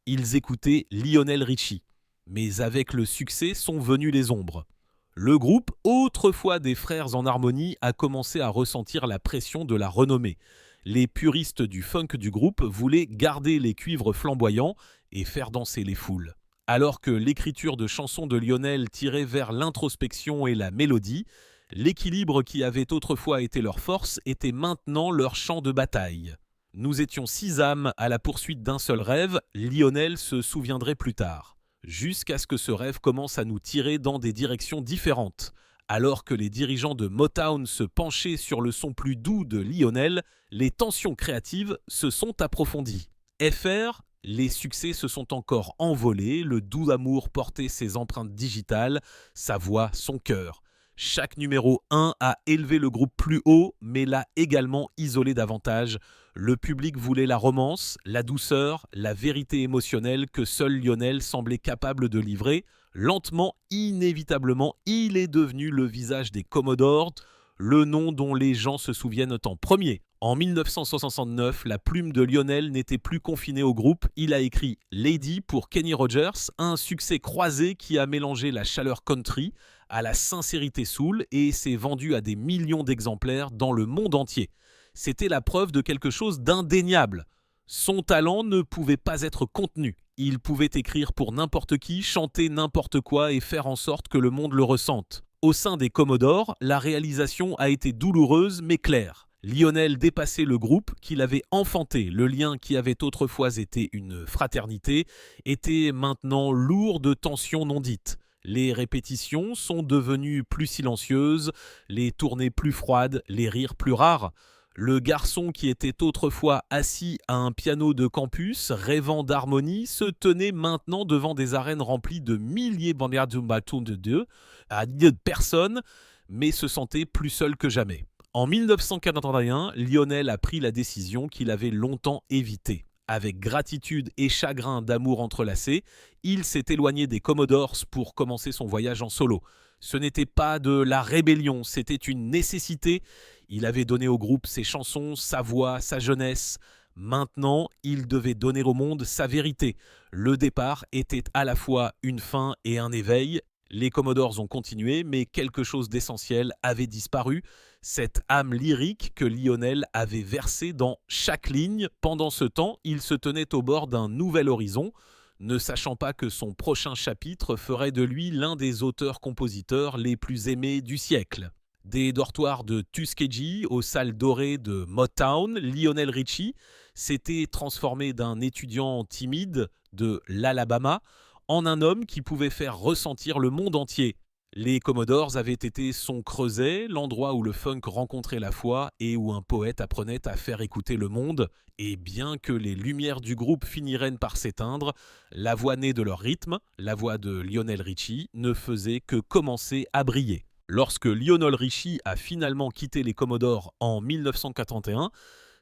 Ils écoutaient Lionel Richie. Mais avec le succès sont venues les ombres. Le groupe, autrefois des frères en harmonie, a commencé à ressentir la pression de la renommée. Les puristes du funk du groupe voulaient garder les cuivres flamboyants et faire danser les foules. Alors que l'écriture de chansons de Lionel tirait vers l'introspection et la mélodie, l'équilibre qui avait autrefois été leur force était maintenant leur champ de bataille. Nous étions 6 âmes à la poursuite d'un seul rêve, Lionel se souviendrait plus tard. Jusqu'à ce que ce rêve commence à nous tirer dans des directions différentes. Alors que les dirigeants de Motown se penchaient sur le son plus doux de Lionel, les tensions créatives se sont approfondies. FR, les succès se sont encore envolés, le doux amour portait ses empreintes digitales, sa voix, son cœur. Chaque numéro 1 a élevé le groupe plus haut, mais l'a également isolé davantage. Le public voulait la romance, la douceur, la vérité émotionnelle que seul Lionel semblait capable de livrer. Lentement, inévitablement, il est devenu le visage des Commodores, le nom dont les gens se souviennent en premier. En 1969, la plume de Lionel n'était plus confinée au groupe. Il a écrit Lady pour Kenny Rogers, un succès croisé qui a mélangé la chaleur country à la sincérité soul et s'est vendu à des millions d'exemplaires dans le monde entier. C'était la preuve de quelque chose d'indéniable. Son talent ne pouvait pas être contenu. Il pouvait écrire pour n'importe qui, chanter n'importe quoi et faire en sorte que le monde le ressente. Au sein des Commodores, la réalisation a été douloureuse mais claire. Lionel dépassait le groupe qu'il avait enfanté. Le lien qui avait autrefois été une fraternité était maintenant lourd de tensions non dites. Les répétitions sont devenues plus silencieuses, les tournées plus froides, les rires plus rares. Le garçon qui était autrefois assis à un piano de campus, rêvant d'harmonie, se tenait maintenant devant des arènes remplies de milliers de personnes, mais se sentait plus seul que jamais. En 1941, Lionel a pris la décision qu'il avait longtemps évitée. Avec gratitude et chagrin d'amour entrelacés, il s'est éloigné des Commodores pour commencer son voyage en solo. Ce n'était pas de la rébellion, c'était une nécessité. Il avait donné au groupe ses chansons, sa voix, sa jeunesse. Maintenant, il devait donner au monde sa vérité. Le départ était à la fois une fin et un éveil. Les Commodores ont continué, mais quelque chose d'essentiel avait disparu. Cette âme lyrique que Lionel avait versée dans chaque ligne. Pendant ce temps, il se tenait au bord d'un nouvel horizon, ne sachant pas que son prochain chapitre ferait de lui l'un des auteurs-compositeurs les plus aimés du siècle. Des dortoirs de Tuskegee aux salles dorées de Motown, Lionel Richie s'était transformé d'un étudiant timide de l'Alabama en un homme qui pouvait faire ressentir le monde entier. Les Commodores avaient été son creuset, l'endroit où le funk rencontrait la foi et où un poète apprenait à faire écouter le monde. Et bien que les lumières du groupe finiraient par s'éteindre, la voix née de leur rythme, la voix de Lionel Richie, ne faisait que commencer à briller. Lorsque Lionel Richie a finalement quitté les Commodores en 1981,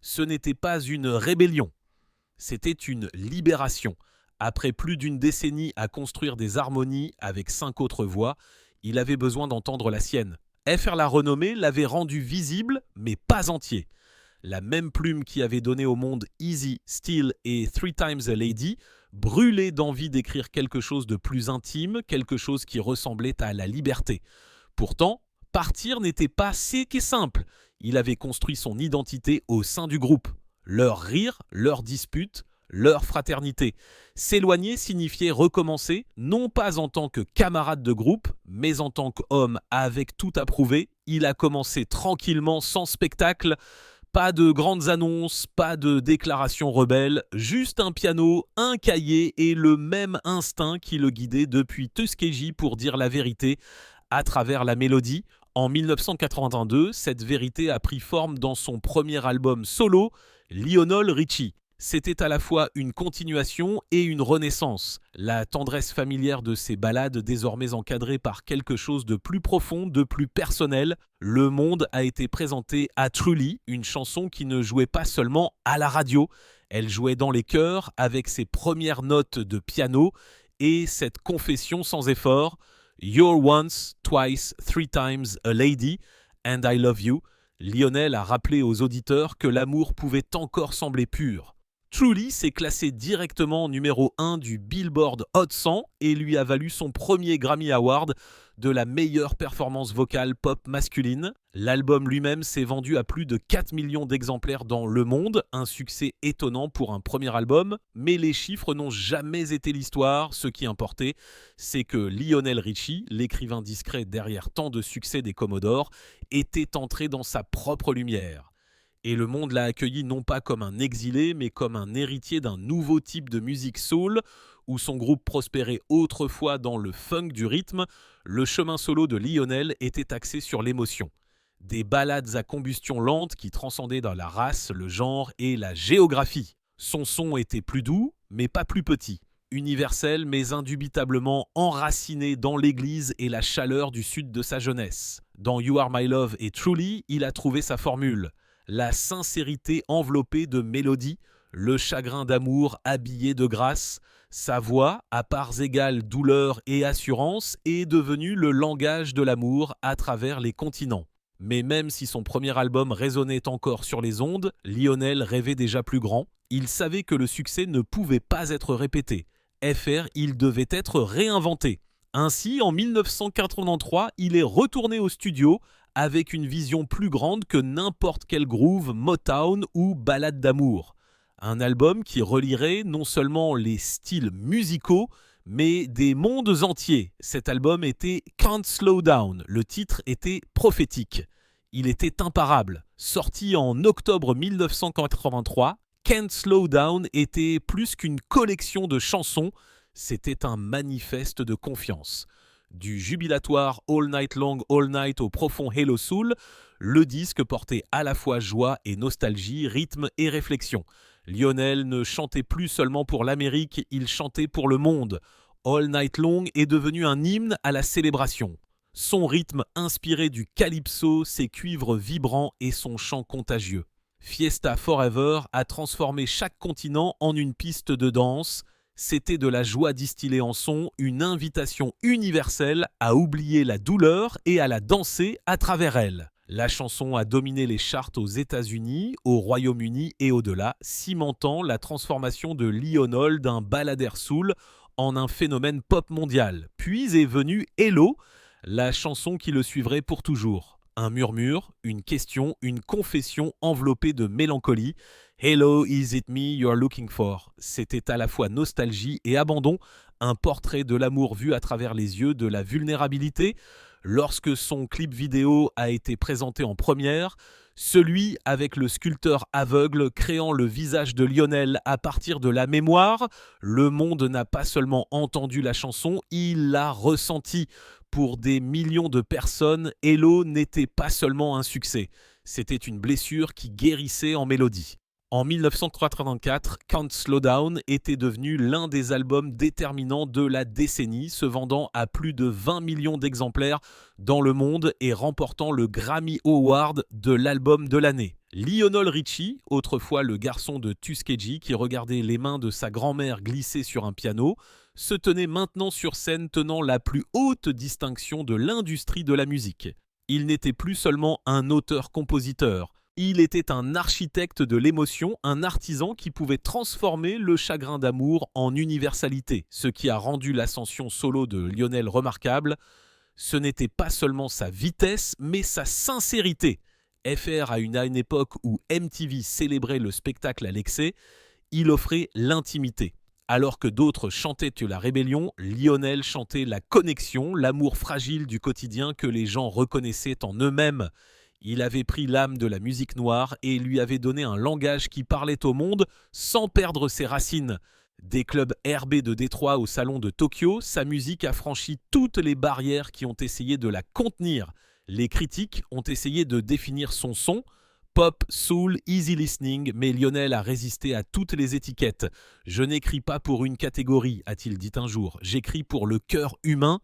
ce n'était pas une rébellion, c'était une libération. Après plus d'une décennie à construire des harmonies avec 5 autres voix, il avait besoin d'entendre la sienne. FR La Renommée l'avait rendu visible, mais pas entier. La même plume qui avait donné au monde Easy, Still et Three Times a Lady brûlait d'envie d'écrire quelque chose de plus intime, quelque chose qui ressemblait à la liberté. Pourtant, partir n'était pas si simple. Il avait construit son identité au sein du groupe. Leur rire, leurs disputes, leur fraternité. S'éloigner signifiait recommencer, non pas en tant que camarade de groupe, mais en tant qu'homme avec tout à prouver. Il a commencé tranquillement, sans spectacle. Pas de grandes annonces, pas de déclarations rebelles, juste un piano, un cahier et le même instinct qui le guidait depuis Tuskegee pour dire la vérité à travers la mélodie. En 1982, cette vérité a pris forme dans son premier album solo, Lionel Richie. C'était à la fois une continuation et une renaissance. La tendresse familière de ces ballades désormais encadrées par quelque chose de plus profond, de plus personnel. Le monde a été présenté à Truly, une chanson qui ne jouait pas seulement à la radio. Elle jouait dans les chœurs avec ses premières notes de piano et cette confession sans effort. You're once, twice, three times a lady, and I love you. Lionel a rappelé aux auditeurs que l'amour pouvait encore sembler pur. Truly s'est classé directement numéro 1 du Billboard Hot 100 et lui a valu son premier Grammy Award de la meilleure performance vocale pop masculine. L'album lui-même s'est vendu à plus de 4 millions d'exemplaires dans le monde, un succès étonnant pour un premier album, mais les chiffres n'ont jamais été l'histoire. Ce qui importait, c'est que Lionel Richie, l'écrivain discret derrière tant de succès des Commodores, était entré dans sa propre lumière. Et le monde l'a accueilli non pas comme un exilé, mais comme un héritier d'un nouveau type de musique soul, où son groupe prospérait autrefois dans le funk du rythme. Le chemin solo de Lionel était axé sur l'émotion. Des ballades à combustion lente qui transcendaient dans la race, le genre et la géographie. Son son était plus doux, mais pas plus petit. Universel, mais indubitablement enraciné dans l'église et la chaleur du sud de sa jeunesse. Dans You Are My Love et Truly, il a trouvé sa formule. La sincérité enveloppée de mélodie, le chagrin d'amour habillé de grâce. Sa voix, à parts égales douleur et assurance, est devenue le langage de l'amour à travers les continents. Mais même si son premier album résonnait encore sur les ondes, Lionel rêvait déjà plus grand. Il savait que le succès ne pouvait pas être répété. FR, il devait être réinventé. Ainsi, en 1983, il est retourné au studio avec une vision plus grande que n'importe quel groove, Motown ou ballade d'amour. Un album qui relierait non seulement les styles musicaux, mais des mondes entiers. Cet album était Can't Slow Down, le titre était prophétique. Il était imparable. Sorti en octobre 1983, Can't Slow Down était plus qu'une collection de chansons, c'était un manifeste de confiance. Du jubilatoire All Night Long, All Night au profond Hello Soul, le disque portait à la fois joie et nostalgie, rythme et réflexion. Lionel ne chantait plus seulement pour l'Amérique, il chantait pour le monde. All Night Long est devenu un hymne à la célébration. Son rythme inspiré du calypso, ses cuivres vibrants et son chant contagieux. Fiesta Forever a transformé chaque continent en une piste de danse. C'était de la joie distillée en son, une invitation universelle à oublier la douleur et à la danser à travers elle. La chanson a dominé les charts aux États-Unis, au Royaume-Uni et au-delà, cimentant la transformation de Lionel d'un ballader soul en un phénomène pop mondial. Puis est venue Hello, la chanson qui le suivrait pour toujours. Un murmure, une question, une confession enveloppée de mélancolie. Hello, is it me you're looking for? C'était à la fois nostalgie et abandon, un portrait de l'amour vu à travers les yeux de la vulnérabilité. Lorsque son clip vidéo a été présenté en première, celui avec le sculpteur aveugle créant le visage de Lionel à partir de la mémoire, le monde n'a pas seulement entendu la chanson, il l'a ressentie. Pour des millions de personnes, Hello n'était pas seulement un succès, c'était une blessure qui guérissait en mélodie. En 1984, Can't Slow Down était devenu l'un des albums déterminants de la décennie, se vendant à plus de 20 millions d'exemplaires dans le monde et remportant le Grammy Award de l'album de l'année. Lionel Richie, autrefois le garçon de Tuskegee qui regardait les mains de sa grand-mère glisser sur un piano, se tenait maintenant sur scène tenant la plus haute distinction de l'industrie de la musique. Il n'était plus seulement un auteur-compositeur. Il était un architecte de l'émotion, un artisan qui pouvait transformer le chagrin d'amour en universalité. Ce qui a rendu l'ascension solo de Lionel remarquable, ce n'était pas seulement sa vitesse, mais sa sincérité. FR à une époque où MTV célébrait le spectacle à l'excès, il offrait l'intimité. Alors que d'autres chantaient la rébellion, Lionel chantait la connexion, l'amour fragile du quotidien que les gens reconnaissaient en eux-mêmes. Il avait pris l'âme de la musique noire et lui avait donné un langage qui parlait au monde sans perdre ses racines. Des clubs RB de Détroit au salon de Tokyo, sa musique a franchi toutes les barrières qui ont essayé de la contenir. Les critiques ont essayé de définir son son, pop, soul, easy listening, mais Lionel a résisté à toutes les étiquettes. « Je n'écris pas pour une catégorie », a-t-il dit un jour, « j'écris pour le cœur humain »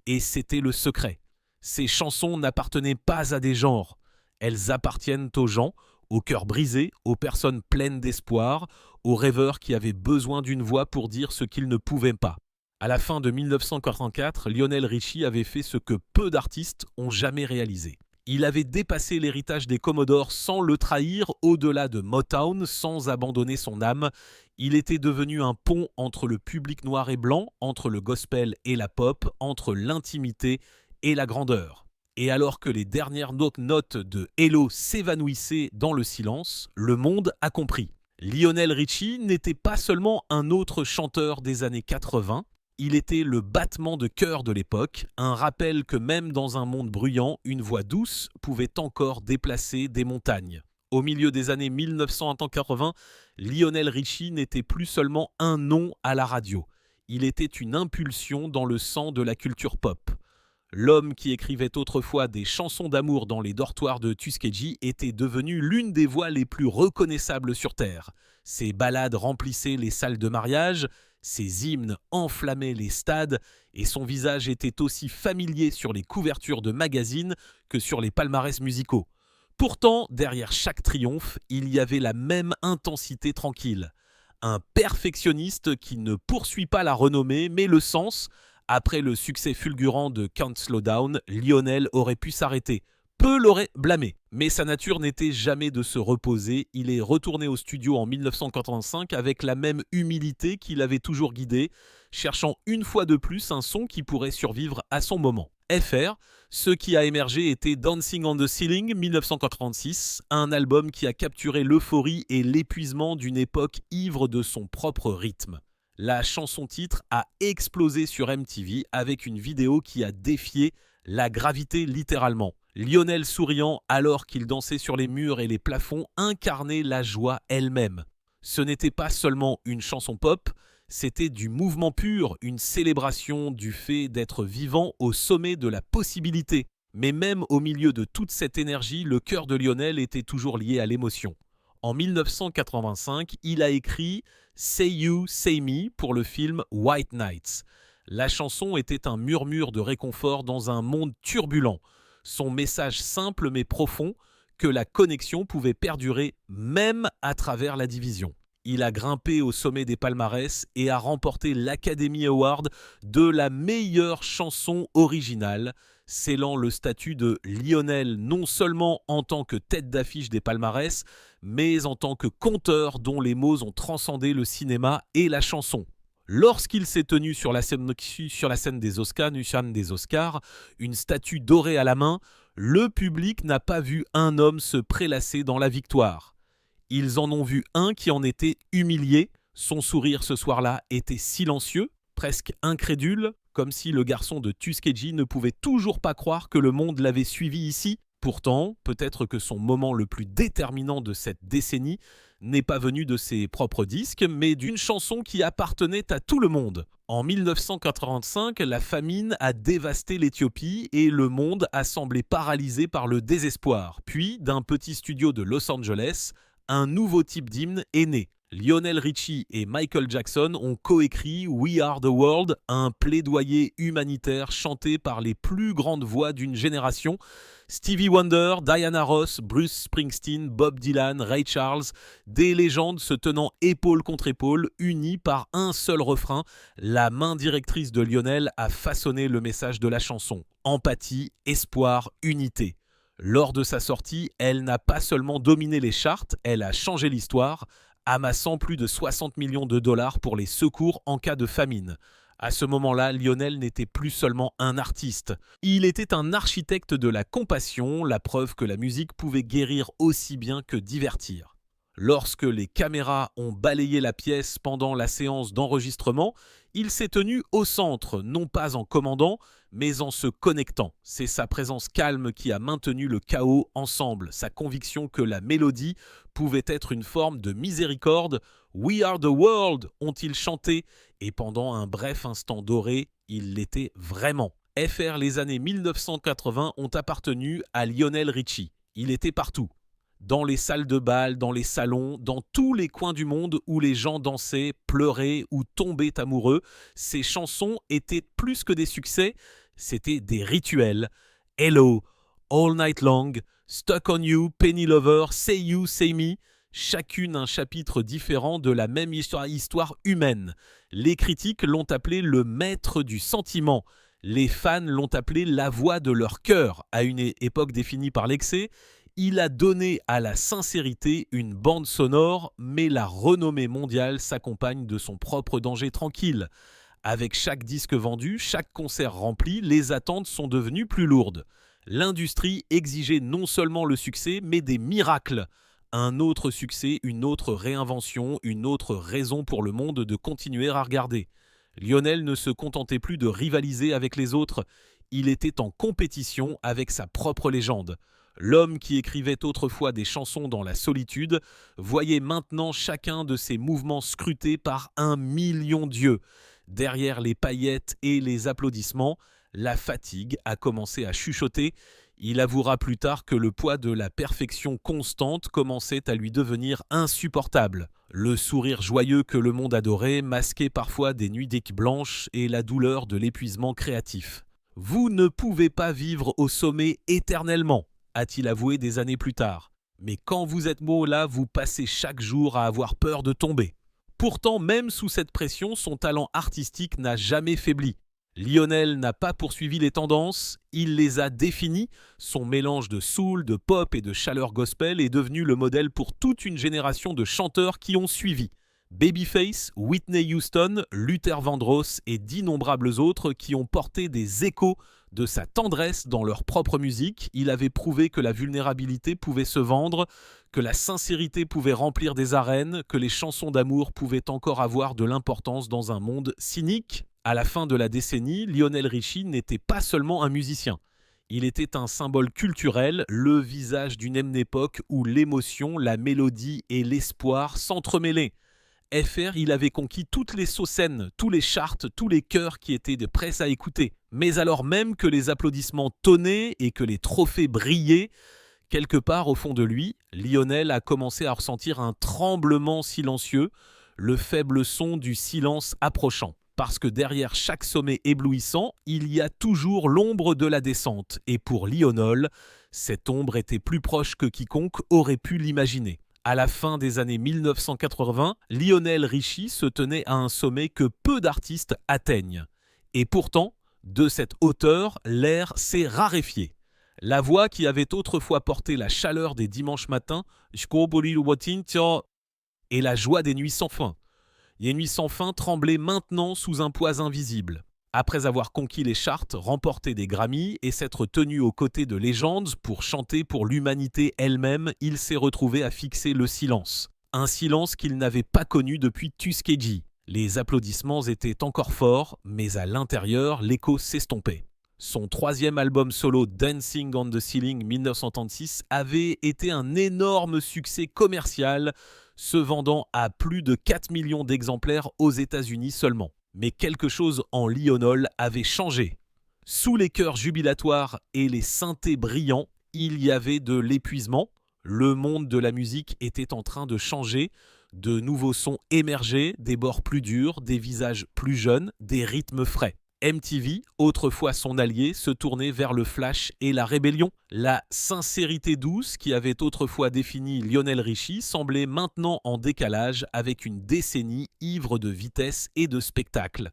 et c'était le secret. Ces chansons n'appartenaient pas à des genres. Elles appartiennent aux gens, aux cœurs brisés, aux personnes pleines d'espoir, aux rêveurs qui avaient besoin d'une voix pour dire ce qu'ils ne pouvaient pas. À la fin de 1944, Lionel Richie avait fait ce que peu d'artistes ont jamais réalisé. Il avait dépassé l'héritage des Commodores sans le trahir au-delà de Motown, sans abandonner son âme. Il était devenu un pont entre le public noir et blanc, entre le gospel et la pop, entre l'intimité et la grandeur. Et alors que les dernières notes de Hello s'évanouissaient dans le silence, le monde a compris. Lionel Richie n'était pas seulement un autre chanteur des années 80, il était le battement de cœur de l'époque, un rappel que même dans un monde bruyant, une voix douce pouvait encore déplacer des montagnes. Au milieu des années 1980, Lionel Richie n'était plus seulement un nom à la radio. Il était une impulsion dans le sang de la culture pop. L'homme qui écrivait autrefois des chansons d'amour dans les dortoirs de Tuskegee était devenu l'une des voix les plus reconnaissables sur Terre. Ses ballades remplissaient les salles de mariage, ses hymnes enflammaient les stades et son visage était aussi familier sur les couvertures de magazines que sur les palmarès musicaux. Pourtant, derrière chaque triomphe, il y avait la même intensité tranquille. Un perfectionniste qui ne poursuit pas la renommée mais le sens. Après le succès fulgurant de Can't Slow Down, Lionel aurait pu s'arrêter. Peu l'aurait blâmé. Mais sa nature n'était jamais de se reposer. Il est retourné au studio en 1985 avec la même humilité qui l'avait toujours guidé, cherchant une fois de plus un son qui pourrait survivre à son moment. FR, ce qui a émergé était Dancing on the Ceiling 1986, un album qui a capturé l'euphorie et l'épuisement d'une époque ivre de son propre rythme. La chanson-titre a explosé sur MTV avec une vidéo qui a défié la gravité littéralement. Lionel souriant alors qu'il dansait sur les murs et les plafonds incarnait la joie elle-même. Ce n'était pas seulement une chanson pop, c'était du mouvement pur, une célébration du fait d'être vivant au sommet de la possibilité. Mais même au milieu de toute cette énergie, le cœur de Lionel était toujours lié à l'émotion. En 1985, il a écrit « Say You, Say Me » pour le film « White Nights ». La chanson était un murmure de réconfort dans un monde turbulent. Son message simple mais profond, que la connexion pouvait perdurer même à travers la division. Il a grimpé au sommet des palmarès et a remporté l'Academy Award de la meilleure chanson originale, scellant le statut de Lionel non seulement en tant que tête d'affiche des palmarès, mais en tant que conteur dont les mots ont transcendé le cinéma et la chanson. Lorsqu'il s'est tenu sur la scène des Oscars, une statue dorée à la main, le public n'a pas vu un homme se prélasser dans la victoire. Ils en ont vu un qui en était humilié. Son sourire ce soir-là était silencieux, presque incrédule, comme si le garçon de Tuskegee ne pouvait toujours pas croire que le monde l'avait suivi ici. Pourtant, peut-être que son moment le plus déterminant de cette décennie n'est pas venu de ses propres disques, mais d'une chanson qui appartenait à tout le monde. En 1985, la famine a dévasté l'Éthiopie et le monde a semblé paralysé par le désespoir. Puis, d'un petit studio de Los Angeles, un nouveau type d'hymne est né. Lionel Richie et Michael Jackson ont coécrit We Are the World, un plaidoyer humanitaire chanté par les plus grandes voix d'une génération. Stevie Wonder, Diana Ross, Bruce Springsteen, Bob Dylan, Ray Charles, des légendes se tenant épaule contre épaule, unies par un seul refrain. La main directrice de Lionel a façonné le message de la chanson. Empathie, espoir, unité. Lors de sa sortie, elle n'a pas seulement dominé les charts, elle a changé l'histoire, amassant plus de 60 millions de dollars pour les secours en cas de famine. À ce moment-là, Lionel n'était plus seulement un artiste. Il était un architecte de la compassion, la preuve que la musique pouvait guérir aussi bien que divertir. Lorsque les caméras ont balayé la pièce pendant la séance d'enregistrement, il s'est tenu au centre, non pas en commandant, mais en se connectant. C'est sa présence calme qui a maintenu le chaos ensemble, sa conviction que la mélodie pouvait être une forme de miséricorde. « We are the world » ont-ils chanté, et pendant un bref instant doré, il l'était vraiment. FR, les années 1980 ont appartenu à Lionel Richie. Il était partout. Dans les salles de bal, dans les salons, dans tous les coins du monde où les gens dansaient, pleuraient ou tombaient amoureux, ces chansons étaient plus que des succès, c'était des rituels. Hello, All Night Long, Stuck on You, Penny Lover, Say You, Say Me, chacune un chapitre différent de la même histoire humaine. Les critiques l'ont appelé le maître du sentiment. Les fans l'ont appelé la voix de leur cœur, à une époque définie par l'excès. Il a donné à la sincérité une bande sonore, mais la renommée mondiale s'accompagne de son propre danger tranquille. Avec chaque disque vendu, chaque concert rempli, les attentes sont devenues plus lourdes. L'industrie exigeait non seulement le succès, mais des miracles. Un autre succès, une autre réinvention, une autre raison pour le monde de continuer à regarder. Lionel ne se contentait plus de rivaliser avec les autres, il était en compétition avec sa propre légende. L'homme qui écrivait autrefois des chansons dans la solitude voyait maintenant chacun de ses mouvements scrutés par 1 million d'yeux. Derrière les paillettes et les applaudissements, la fatigue a commencé à chuchoter. Il avouera plus tard que le poids de la perfection constante commençait à lui devenir insupportable. Le sourire joyeux que le monde adorait masquait parfois des nuits blanches et la douleur de l'épuisement créatif. « Vous ne pouvez pas vivre au sommet éternellement », a-t-il avoué des années plus tard. Mais quand vous êtes beau là, vous passez chaque jour à avoir peur de tomber. Pourtant, même sous cette pression, son talent artistique n'a jamais faibli. Lionel n'a pas poursuivi les tendances, il les a définies. Son mélange de soul, de pop et de chaleur gospel est devenu le modèle pour toute une génération de chanteurs qui ont suivi. Babyface, Whitney Houston, Luther Vandross et d'innombrables autres qui ont porté des échos de sa tendresse dans leur propre musique. Il avait prouvé que la vulnérabilité pouvait se vendre, que la sincérité pouvait remplir des arènes, que les chansons d'amour pouvaient encore avoir de l'importance dans un monde cynique. À la fin de la décennie, Lionel Richie n'était pas seulement un musicien. Il était un symbole culturel, le visage d'une époque où l'émotion, la mélodie et l'espoir s'entremêlaient. FR, il avait conquis toutes les saucènes, tous les charts, tous les cœurs qui étaient prêts à écouter. Mais alors même que les applaudissements tonnaient et que les trophées brillaient, quelque part au fond de lui, Lionel a commencé à ressentir un tremblement silencieux, le faible son du silence approchant. Parce que derrière chaque sommet éblouissant, il y a toujours l'ombre de la descente. Et pour Lionel, cette ombre était plus proche que quiconque aurait pu l'imaginer. À la fin des années 1980, Lionel Richie se tenait à un sommet que peu d'artistes atteignent. Et pourtant, de cette hauteur, l'air s'est raréfié. La voix qui avait autrefois porté la chaleur des dimanches matins, et la joie des nuits sans fin. Les nuits sans fin tremblaient maintenant sous un poids invisible. Après avoir conquis les charts, remporté des Grammys et s'être tenu aux côtés de légendes pour chanter pour l'humanité elle-même, il s'est retrouvé à fixer le silence. Un silence qu'il n'avait pas connu depuis Tuskegee. Les applaudissements étaient encore forts, mais à l'intérieur, l'écho s'estompait. Son troisième album solo Dancing on the Ceiling 1936 avait été un énorme succès commercial, se vendant à plus de 4 millions d'exemplaires aux États-Unis seulement. Mais quelque chose en Lionel avait changé. Sous les chœurs jubilatoires et les synthés brillants, il y avait de l'épuisement. Le monde de la musique était en train de changer. De nouveaux sons émergeaient, des bords plus durs, des visages plus jeunes, des rythmes frais. MTV, autrefois son allié, se tournait vers le flash et la rébellion. La sincérité douce qui avait autrefois défini Lionel Richie semblait maintenant en décalage avec une décennie ivre de vitesse et de spectacle.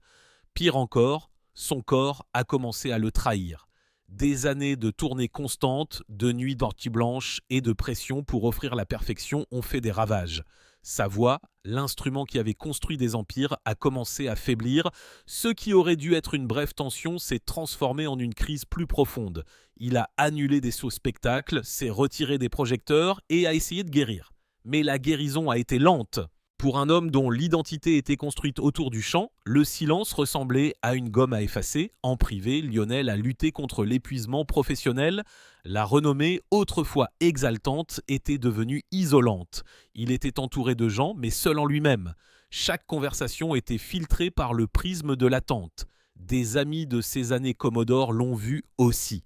Pire encore, son corps a commencé à le trahir. Des années de tournées constantes, de nuits blanches et de pression pour offrir la perfection ont fait des ravages. Sa voix, l'instrument qui avait construit des empires, a commencé à faiblir. Ce qui aurait dû être une brève tension s'est transformé en une crise plus profonde. Il a annulé des sauts spectacles, s'est retiré des projecteurs et a essayé de guérir. Mais la guérison a été lente. Pour un homme dont l'identité était construite autour du chant, le silence ressemblait à une gomme à effacer. En privé, Lionel a lutté contre l'épuisement professionnel. La renommée, autrefois exaltante, était devenue isolante. Il était entouré de gens, mais seul en lui-même. Chaque conversation était filtrée par le prisme de l'attente. Des amis de ses années Commodore l'ont vu aussi.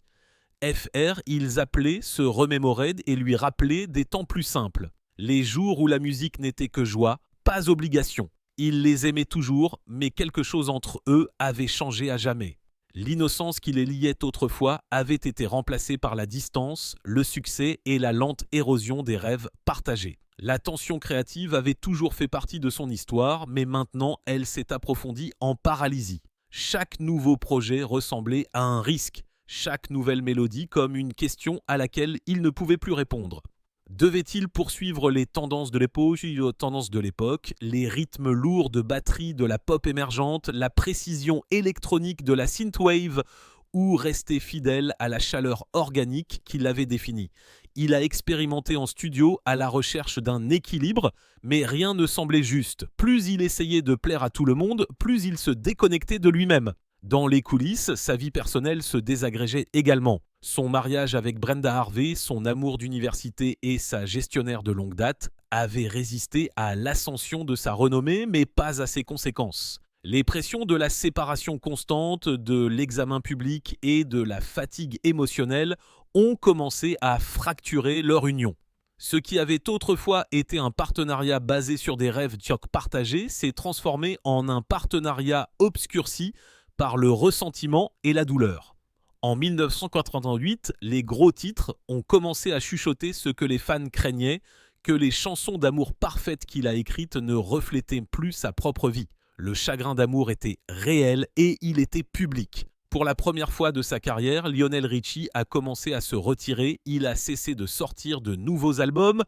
FR, ils appelaient, se remémoraient et lui rappelaient des temps plus simples. Les jours où la musique n'était que joie, pas obligation. Il les aimait toujours, mais quelque chose entre eux avait changé à jamais. L'innocence qui les liait autrefois avait été remplacée par la distance, le succès et la lente érosion des rêves partagés. La tension créative avait toujours fait partie de son histoire, mais maintenant elle s'est approfondie en paralysie. Chaque nouveau projet ressemblait à un risque, chaque nouvelle mélodie comme une question à laquelle il ne pouvait plus répondre. Devait-il poursuivre les tendances de l'époque, les rythmes lourds de batterie de la pop émergente, la précision électronique de la synthwave, ou rester fidèle à la chaleur organique qui l'avait défini? Il a expérimenté en studio à la recherche d'un équilibre, mais rien ne semblait juste. Plus il essayait de plaire à tout le monde, plus il se déconnectait de lui-même. Dans les coulisses, sa vie personnelle se désagrégeait également. Son mariage avec Brenda Harvey, son amour d'université et sa gestionnaire de longue date avaient résisté à l'ascension de sa renommée, mais pas à ses conséquences. Les pressions de la séparation constante, de l'examen public et de la fatigue émotionnelle ont commencé à fracturer leur union. Ce qui avait autrefois été un partenariat basé sur des rêves partagés s'est transformé en un partenariat obscurci par le ressentiment et la douleur. En 1988, les gros titres ont commencé à chuchoter ce que les fans craignaient, que les chansons d'amour parfaites qu'il a écrites ne reflétaient plus sa propre vie. Le chagrin d'amour était réel et il était public. Pour la première fois de sa carrière, Lionel Richie a commencé à se retirer, il a cessé de sortir de nouveaux albums.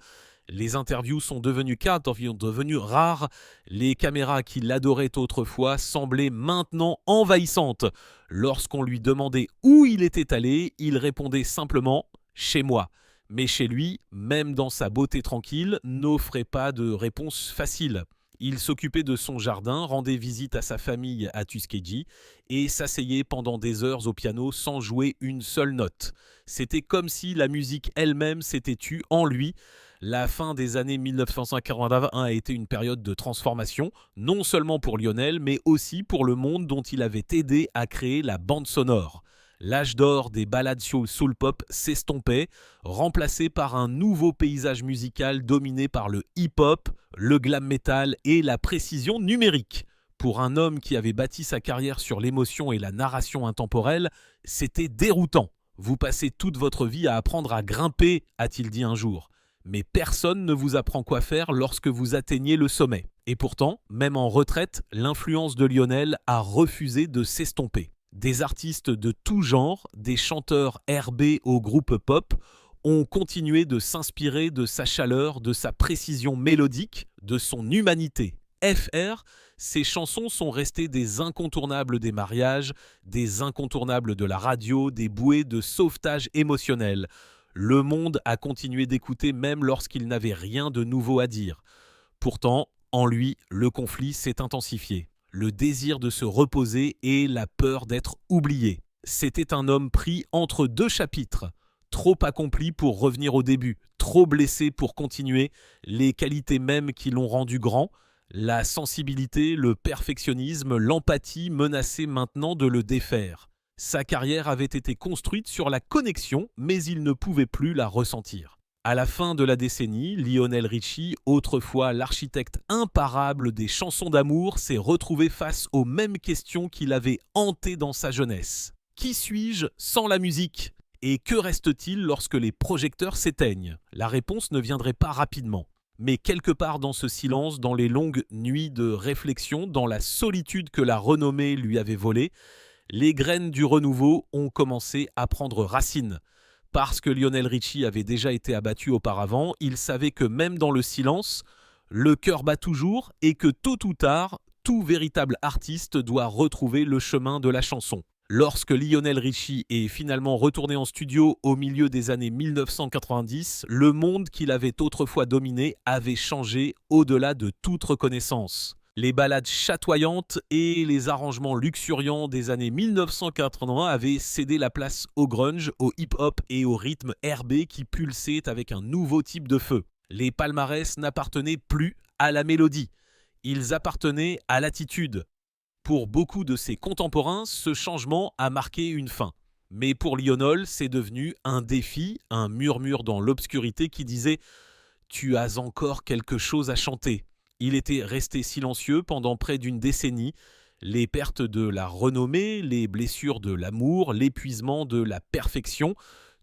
Les interviews sont devenues rares. Les caméras qui l'adoraient autrefois semblaient maintenant envahissantes. Lorsqu'on lui demandait où il était allé, il répondait simplement « chez moi ». Mais chez lui, même dans sa beauté tranquille, n'offrait pas de réponse facile. Il s'occupait de son jardin, rendait visite à sa famille à Tuskegee et s'asseyait pendant des heures au piano sans jouer une seule note. C'était comme si la musique elle-même s'était tue en lui. La fin des années 1981 a été une période de transformation, non seulement pour Lionel, mais aussi pour le monde dont il avait aidé à créer la bande sonore. L'âge d'or des ballades soul pop s'estompait, remplacé par un nouveau paysage musical dominé par le hip-hop, le glam metal et la précision numérique. Pour un homme qui avait bâti sa carrière sur l'émotion et la narration intemporelle, c'était déroutant. Vous passez toute votre vie à apprendre à grimper, a-t-il dit un jour. Mais personne ne vous apprend quoi faire lorsque vous atteignez le sommet. Et pourtant, même en retraite, l'influence de Lionel a refusé de s'estomper. Des artistes de tout genre, des chanteurs R&B au groupe pop, ont continué de s'inspirer de sa chaleur, de sa précision mélodique, de son humanité. FR, ces chansons sont restées des incontournables des mariages, des incontournables de la radio, des bouées de sauvetage émotionnel. Le monde a continué d'écouter même lorsqu'il n'avait rien de nouveau à dire. Pourtant, en lui, le conflit s'est intensifié. Le désir de se reposer et la peur d'être oublié. C'était un homme pris entre deux chapitres. Trop accompli pour revenir au début, trop blessé pour continuer, les qualités mêmes qui l'ont rendu grand, la sensibilité, le perfectionnisme, l'empathie menaçaient maintenant de le défaire. Sa carrière avait été construite sur la connexion, mais il ne pouvait plus la ressentir. À la fin de la décennie, Lionel Richie, autrefois l'architecte imparable des chansons d'amour, s'est retrouvé face aux mêmes questions qui l'avaient hanté dans sa jeunesse. Qui suis-je sans la musique ? Et que reste-t-il lorsque les projecteurs s'éteignent ? La réponse ne viendrait pas rapidement. Mais quelque part dans ce silence, dans les longues nuits de réflexion, dans la solitude que la renommée lui avait volée, les graines du renouveau ont commencé à prendre racine. Parce que Lionel Richie avait déjà été abattu auparavant, il savait que même dans le silence, le cœur bat toujours et que tôt ou tard, tout véritable artiste doit retrouver le chemin de la chanson. Lorsque Lionel Richie est finalement retourné en studio au milieu des années 1990, le monde qu'il avait autrefois dominé avait changé au-delà de toute reconnaissance. Les ballades chatoyantes et les arrangements luxuriants des années 1980 avaient cédé la place au grunge, au hip-hop et au rythme R&B qui pulsaient avec un nouveau type de feu. Les palmarès n'appartenaient plus à la mélodie, ils appartenaient à l'attitude. Pour beaucoup de ses contemporains, ce changement a marqué une fin. Mais pour Lionel, c'est devenu un défi, un murmure dans l'obscurité qui disait « Tu as encore quelque chose à chanter ». Il était resté silencieux pendant près d'une décennie. Les pertes de la renommée, les blessures de l'amour, l'épuisement de la perfection,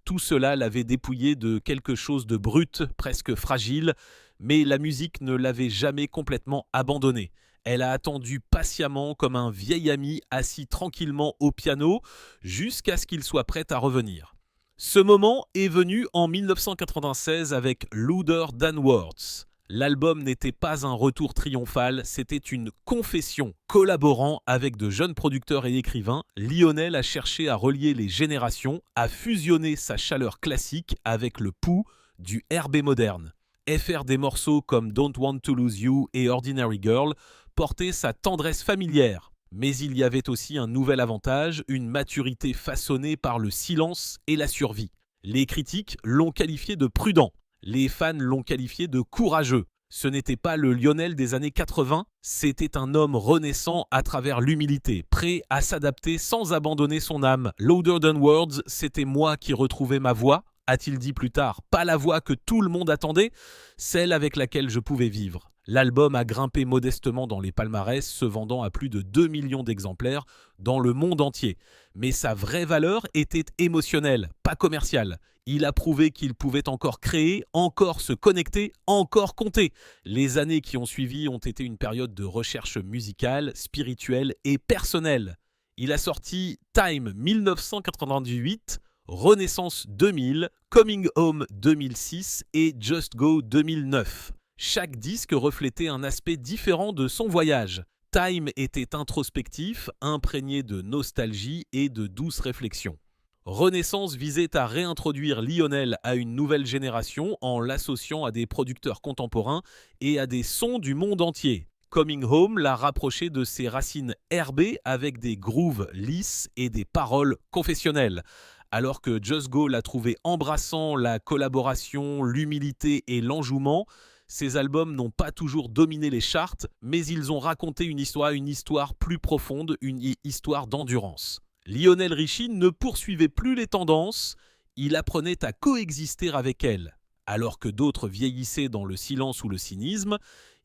tout cela l'avait dépouillé de quelque chose de brut, presque fragile, mais la musique ne l'avait jamais complètement abandonné. Elle a attendu patiemment comme un vieil ami assis tranquillement au piano jusqu'à ce qu'il soit prêt à revenir. Ce moment est venu en 1996 avec Louder Than Words. L'album n'était pas un retour triomphal, c'était une confession. Collaborant avec de jeunes producteurs et écrivains, Lionel a cherché à relier les générations, à fusionner sa chaleur classique avec le pouls du R&B moderne. FR des morceaux comme Don't Want to Lose You et Ordinary Girl portait sa tendresse familière. Mais il y avait aussi un nouvel avantage, une maturité façonnée par le silence et la survie. Les critiques l'ont qualifié de prudent, les fans l'ont qualifié de courageux. Ce n'était pas le Lionel des années 80, c'était un homme renaissant à travers l'humilité, prêt à s'adapter sans abandonner son âme. Louder Than Words, c'était moi qui retrouvais ma voix, a-t-il dit plus tard. Pas la voix que tout le monde attendait, celle avec laquelle je pouvais vivre. L'album a grimpé modestement dans les palmarès, se vendant à plus de 2 millions d'exemplaires dans le monde entier. Mais sa vraie valeur était émotionnelle, pas commerciale. Il a prouvé qu'il pouvait encore créer, encore se connecter, encore compter. Les années qui ont suivi ont été une période de recherche musicale, spirituelle et personnelle. Il a sorti Time 1998, Renaissance 2000, Coming Home 2006 et Just Go 2009. Chaque disque reflétait un aspect différent de son voyage. Time était introspectif, imprégné de nostalgie et de douces réflexions. Renaissance visait à réintroduire Lionel à une nouvelle génération en l'associant à des producteurs contemporains et à des sons du monde entier. Coming Home l'a rapproché de ses racines herbées avec des grooves lisses et des paroles confessionnelles. Alors que Just Go l'a trouvé embrassant la collaboration, l'humilité et l'enjouement, ces albums n'ont pas toujours dominé les charts, mais ils ont raconté une histoire plus profonde, une histoire d'endurance. Lionel Richie ne poursuivait plus les tendances, il apprenait à coexister avec elles. Alors que d'autres vieillissaient dans le silence ou le cynisme,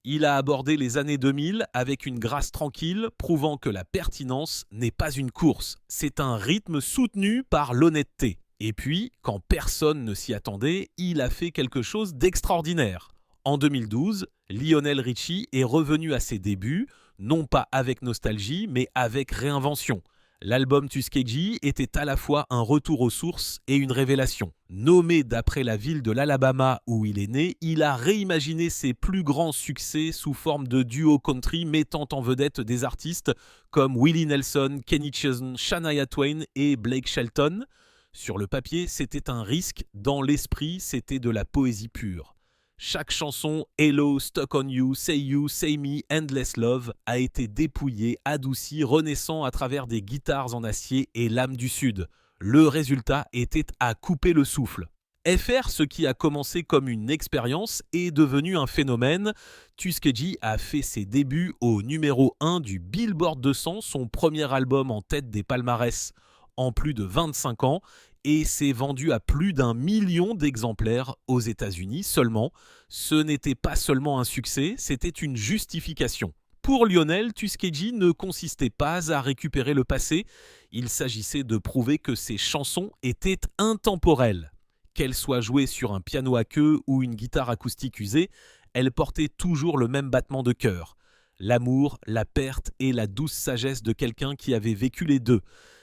il a abordé les années 2000 avec une grâce tranquille, prouvant que la pertinence n'est pas une course, c'est un rythme soutenu par l'honnêteté. Et puis, quand personne ne s'y attendait, il a fait quelque chose d'extraordinaire. En 2012, Lionel Richie est revenu à ses débuts, non pas avec nostalgie, mais avec réinvention. L'album Tuskegee était à la fois un retour aux sources et une révélation. Nommé d'après la ville de l'Alabama où il est né, il a réimaginé ses plus grands succès sous forme de duo country mettant en vedette des artistes comme Willie Nelson, Kenny Chesney, Shania Twain et Blake Shelton. Sur le papier, c'était un risque, dans l'esprit, c'était de la poésie pure. Chaque chanson, Hello, Stuck on You, Say Me, Endless Love, a été dépouillée, adoucie, renaissant à travers des guitares en acier et lames du Sud. Le résultat était à couper le souffle. FR, ce qui a commencé comme une expérience, est devenu un phénomène. Tuskegee a fait ses débuts au numéro 1 du Billboard 200, son premier album en tête des palmarès en plus de 25 ans, et s'est vendu à plus d'1 million d'exemplaires aux États-Unis seulement. Ce n'était pas seulement un succès, c'était une justification. Pour Lionel, Tuskegee ne consistait pas à récupérer le passé, il s'agissait de prouver que ses chansons étaient intemporelles. Qu'elles soient jouées sur un piano à queue ou une guitare acoustique usée, elles portaient toujours le même battement de cœur. L'amour, la perte et la douce sagesse de quelqu'un qui avait vécu les deux.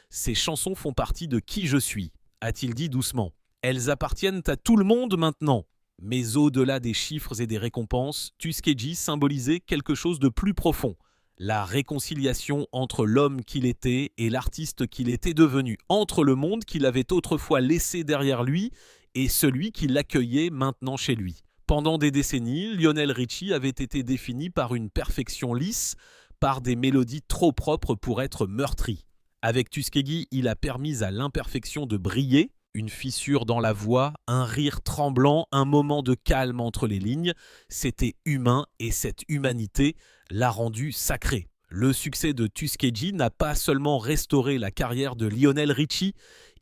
Ces chansons font partie de qui je suis, a-t-il dit doucement. Elles appartiennent à tout le monde maintenant. Mais au-delà des chiffres et des récompenses, Tuskegee symbolisait quelque chose de plus profond. La réconciliation entre l'homme qu'il était et l'artiste qu'il était devenu, entre le monde qu'il avait autrefois laissé derrière lui et celui qui l'accueillait maintenant chez lui. Pendant des décennies, Lionel Richie avait été défini par une perfection lisse, par des mélodies trop propres pour être meurtries. Avec Tuskegee, il a permis à l'imperfection de briller, une fissure dans la voix, un rire tremblant, un moment de calme entre les lignes. C'était humain et cette humanité l'a rendu sacré. Le succès de Tuskegee n'a pas seulement restauré la carrière de Lionel Richie,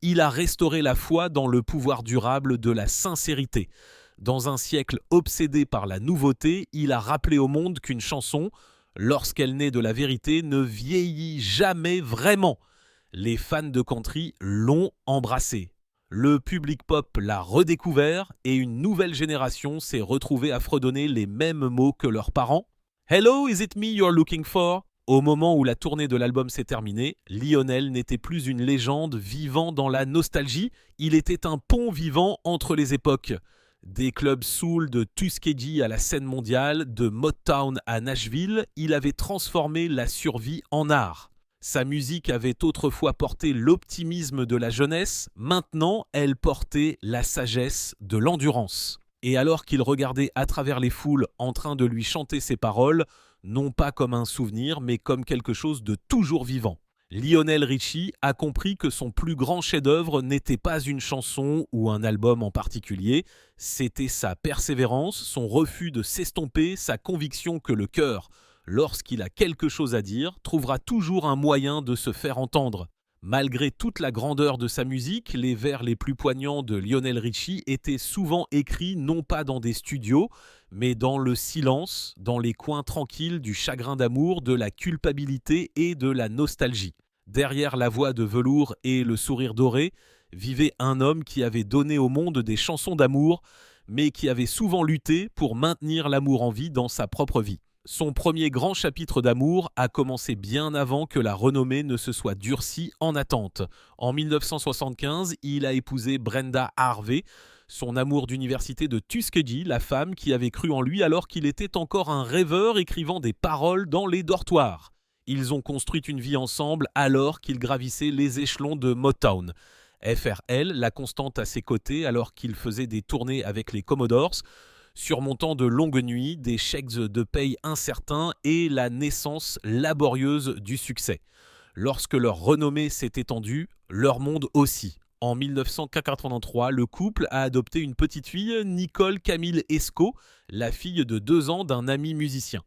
il a restauré la foi dans le pouvoir durable de la sincérité. Dans un siècle obsédé par la nouveauté, il a rappelé au monde qu'une chanson, lorsqu'elle naît de la vérité, ne vieillit jamais vraiment. Les fans de country l'ont embrassé. Le public pop l'a redécouvert et une nouvelle génération s'est retrouvée à fredonner les mêmes mots que leurs parents. « Hello, is it me you're looking for ?» Au moment où la tournée de l'album s'est terminée, Lionel n'était plus une légende vivant dans la nostalgie, il était un pont vivant entre les époques. Des clubs soul de Tuskegee à la scène mondiale, de Motown à Nashville, il avait transformé la survie en art. Sa musique avait autrefois porté l'optimisme de la jeunesse, maintenant elle portait la sagesse de l'endurance. Et alors qu'il regardait à travers les foules en train de lui chanter ses paroles, non pas comme un souvenir, mais comme quelque chose de toujours vivant. Lionel Richie a compris que son plus grand chef-d'œuvre n'était pas une chanson ou un album en particulier, c'était sa persévérance, son refus de s'estomper, sa conviction que le cœur, lorsqu'il a quelque chose à dire, trouvera toujours un moyen de se faire entendre. Malgré toute la grandeur de sa musique, les vers les plus poignants de Lionel Richie étaient souvent écrits non pas dans des studios, mais dans le silence, dans les coins tranquilles du chagrin d'amour, de la culpabilité et de la nostalgie. Derrière la voix de velours et le sourire doré, vivait un homme qui avait donné au monde des chansons d'amour, mais qui avait souvent lutté pour maintenir l'amour en vie dans sa propre vie. Son premier grand chapitre d'amour a commencé bien avant que la renommée ne se soit durcie en attente. En 1975, il a épousé Brenda Harvey, son amour d'université de Tuskegee, la femme qui avait cru en lui alors qu'il était encore un rêveur écrivant des paroles dans les dortoirs. Ils ont construit une vie ensemble alors qu'ils gravissaient les échelons de Motown. FRL, la constante à ses côtés alors qu'il faisait des tournées avec les Commodores, surmontant de longues nuits, des chèques de paye incertains et la naissance laborieuse du succès. Lorsque leur renommée s'est étendue, leur monde aussi. En 1983, le couple a adopté une petite fille, Nicole Camille Esco, la fille de 2 ans d'un ami musicien.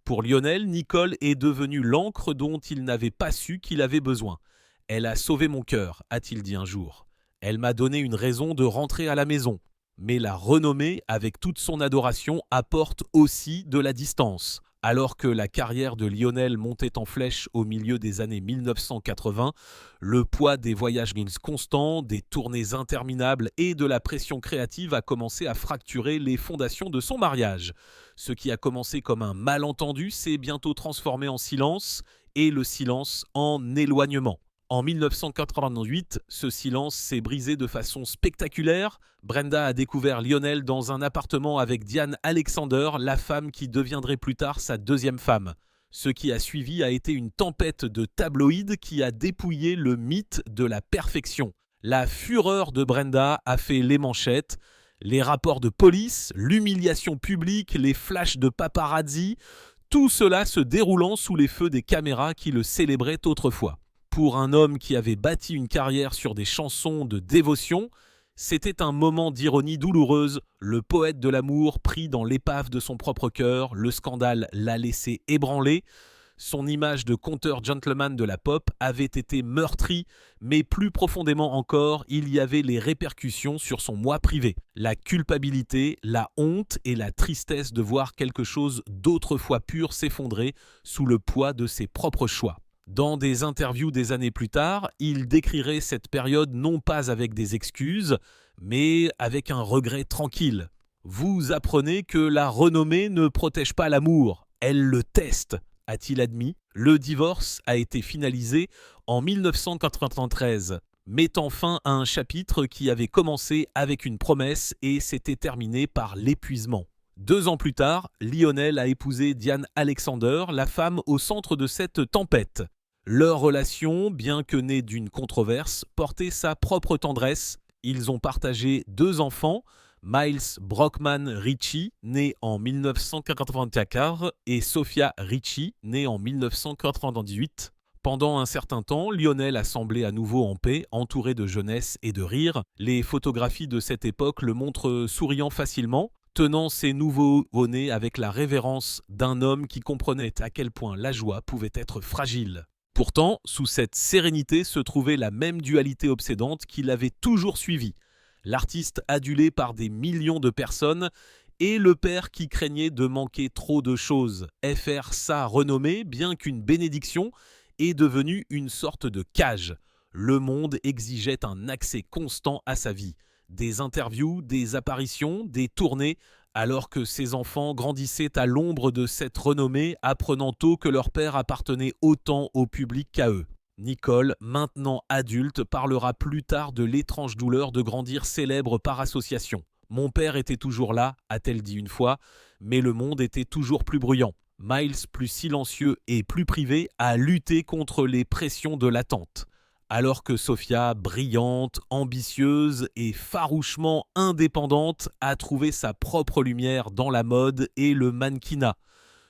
Pour Lionel, Nicole est devenue l'encre dont il n'avait pas su qu'il avait besoin. « Elle a sauvé mon cœur », a-t-il dit un jour. « Elle m'a donné une raison de rentrer à la maison. » Mais la renommée, avec toute son adoration, apporte aussi de la distance. Alors que la carrière de Lionel montait en flèche au milieu des années 1980, le poids des voyages constants, des tournées interminables et de la pression créative a commencé à fracturer les fondations de son mariage. Ce qui a commencé comme un malentendu s'est bientôt transformé en silence, et le silence en éloignement. En 1988, ce silence s'est brisé de façon spectaculaire. Brenda a découvert Lionel dans un appartement avec Diane Alexander, la femme qui deviendrait plus tard sa deuxième femme. Ce qui a suivi a été une tempête de tabloïds qui a dépouillé le mythe de la perfection. La fureur de Brenda a fait les manchettes, les rapports de police, l'humiliation publique, les flashs de paparazzi, tout cela se déroulant sous les feux des caméras qui le célébraient autrefois. Pour un homme qui avait bâti une carrière sur des chansons de dévotion, c'était un moment d'ironie douloureuse. Le poète de l'amour pris dans l'épave de son propre cœur, le scandale l'a laissé ébranlé. Son image de conteur gentleman de la pop avait été meurtrie, mais plus profondément encore, il y avait les répercussions sur son moi privé. La culpabilité, la honte et la tristesse de voir quelque chose d'autrefois pur s'effondrer sous le poids de ses propres choix. Dans des interviews des années plus tard, il décrirait cette période non pas avec des excuses, mais avec un regret tranquille. Vous apprenez que la renommée ne protège pas l'amour, elle le teste, a-t-il admis. Le divorce a été finalisé en 1993, mettant fin à un chapitre qui avait commencé avec une promesse et s'était terminé par l'épuisement. 2 ans plus tard, Lionel a épousé Diane Alexander, la femme au centre de cette tempête. Leur relation, bien que née d'une controverse, portait sa propre tendresse. Ils ont partagé 2 enfants, Miles Brockman Richie, né en 1994, et Sophia Richie, née en 1998. Pendant un certain temps, Lionel a semblé à nouveau en paix, entouré de jeunesse et de rire. Les photographies de cette époque le montrent souriant facilement, tenant ses nouveaux-nés avec la révérence d'un homme qui comprenait à quel point la joie pouvait être fragile. Pourtant, sous cette sérénité se trouvait la même dualité obsédante qui l'avait toujours suivi. L'artiste adulé par des millions de personnes et le père qui craignait de manquer trop de choses. FR, sa renommée, bien qu'une bénédiction, est devenue une sorte de cage. Le monde exigeait un accès constant à sa vie. Des interviews, des apparitions, des tournées, alors que ses enfants grandissaient à l'ombre de cette renommée, apprenant tôt que leur père appartenait autant au public qu'à eux. Nicole, maintenant adulte, parlera plus tard de l'étrange douleur de grandir célèbre par association. « Mon père était toujours là », a-t-elle dit une fois, mais le monde était toujours plus bruyant. Miles, plus silencieux et plus privé, a lutté contre les pressions de l'attente. Alors que Sophia, brillante, ambitieuse et farouchement indépendante, a trouvé sa propre lumière dans la mode et le mannequinat.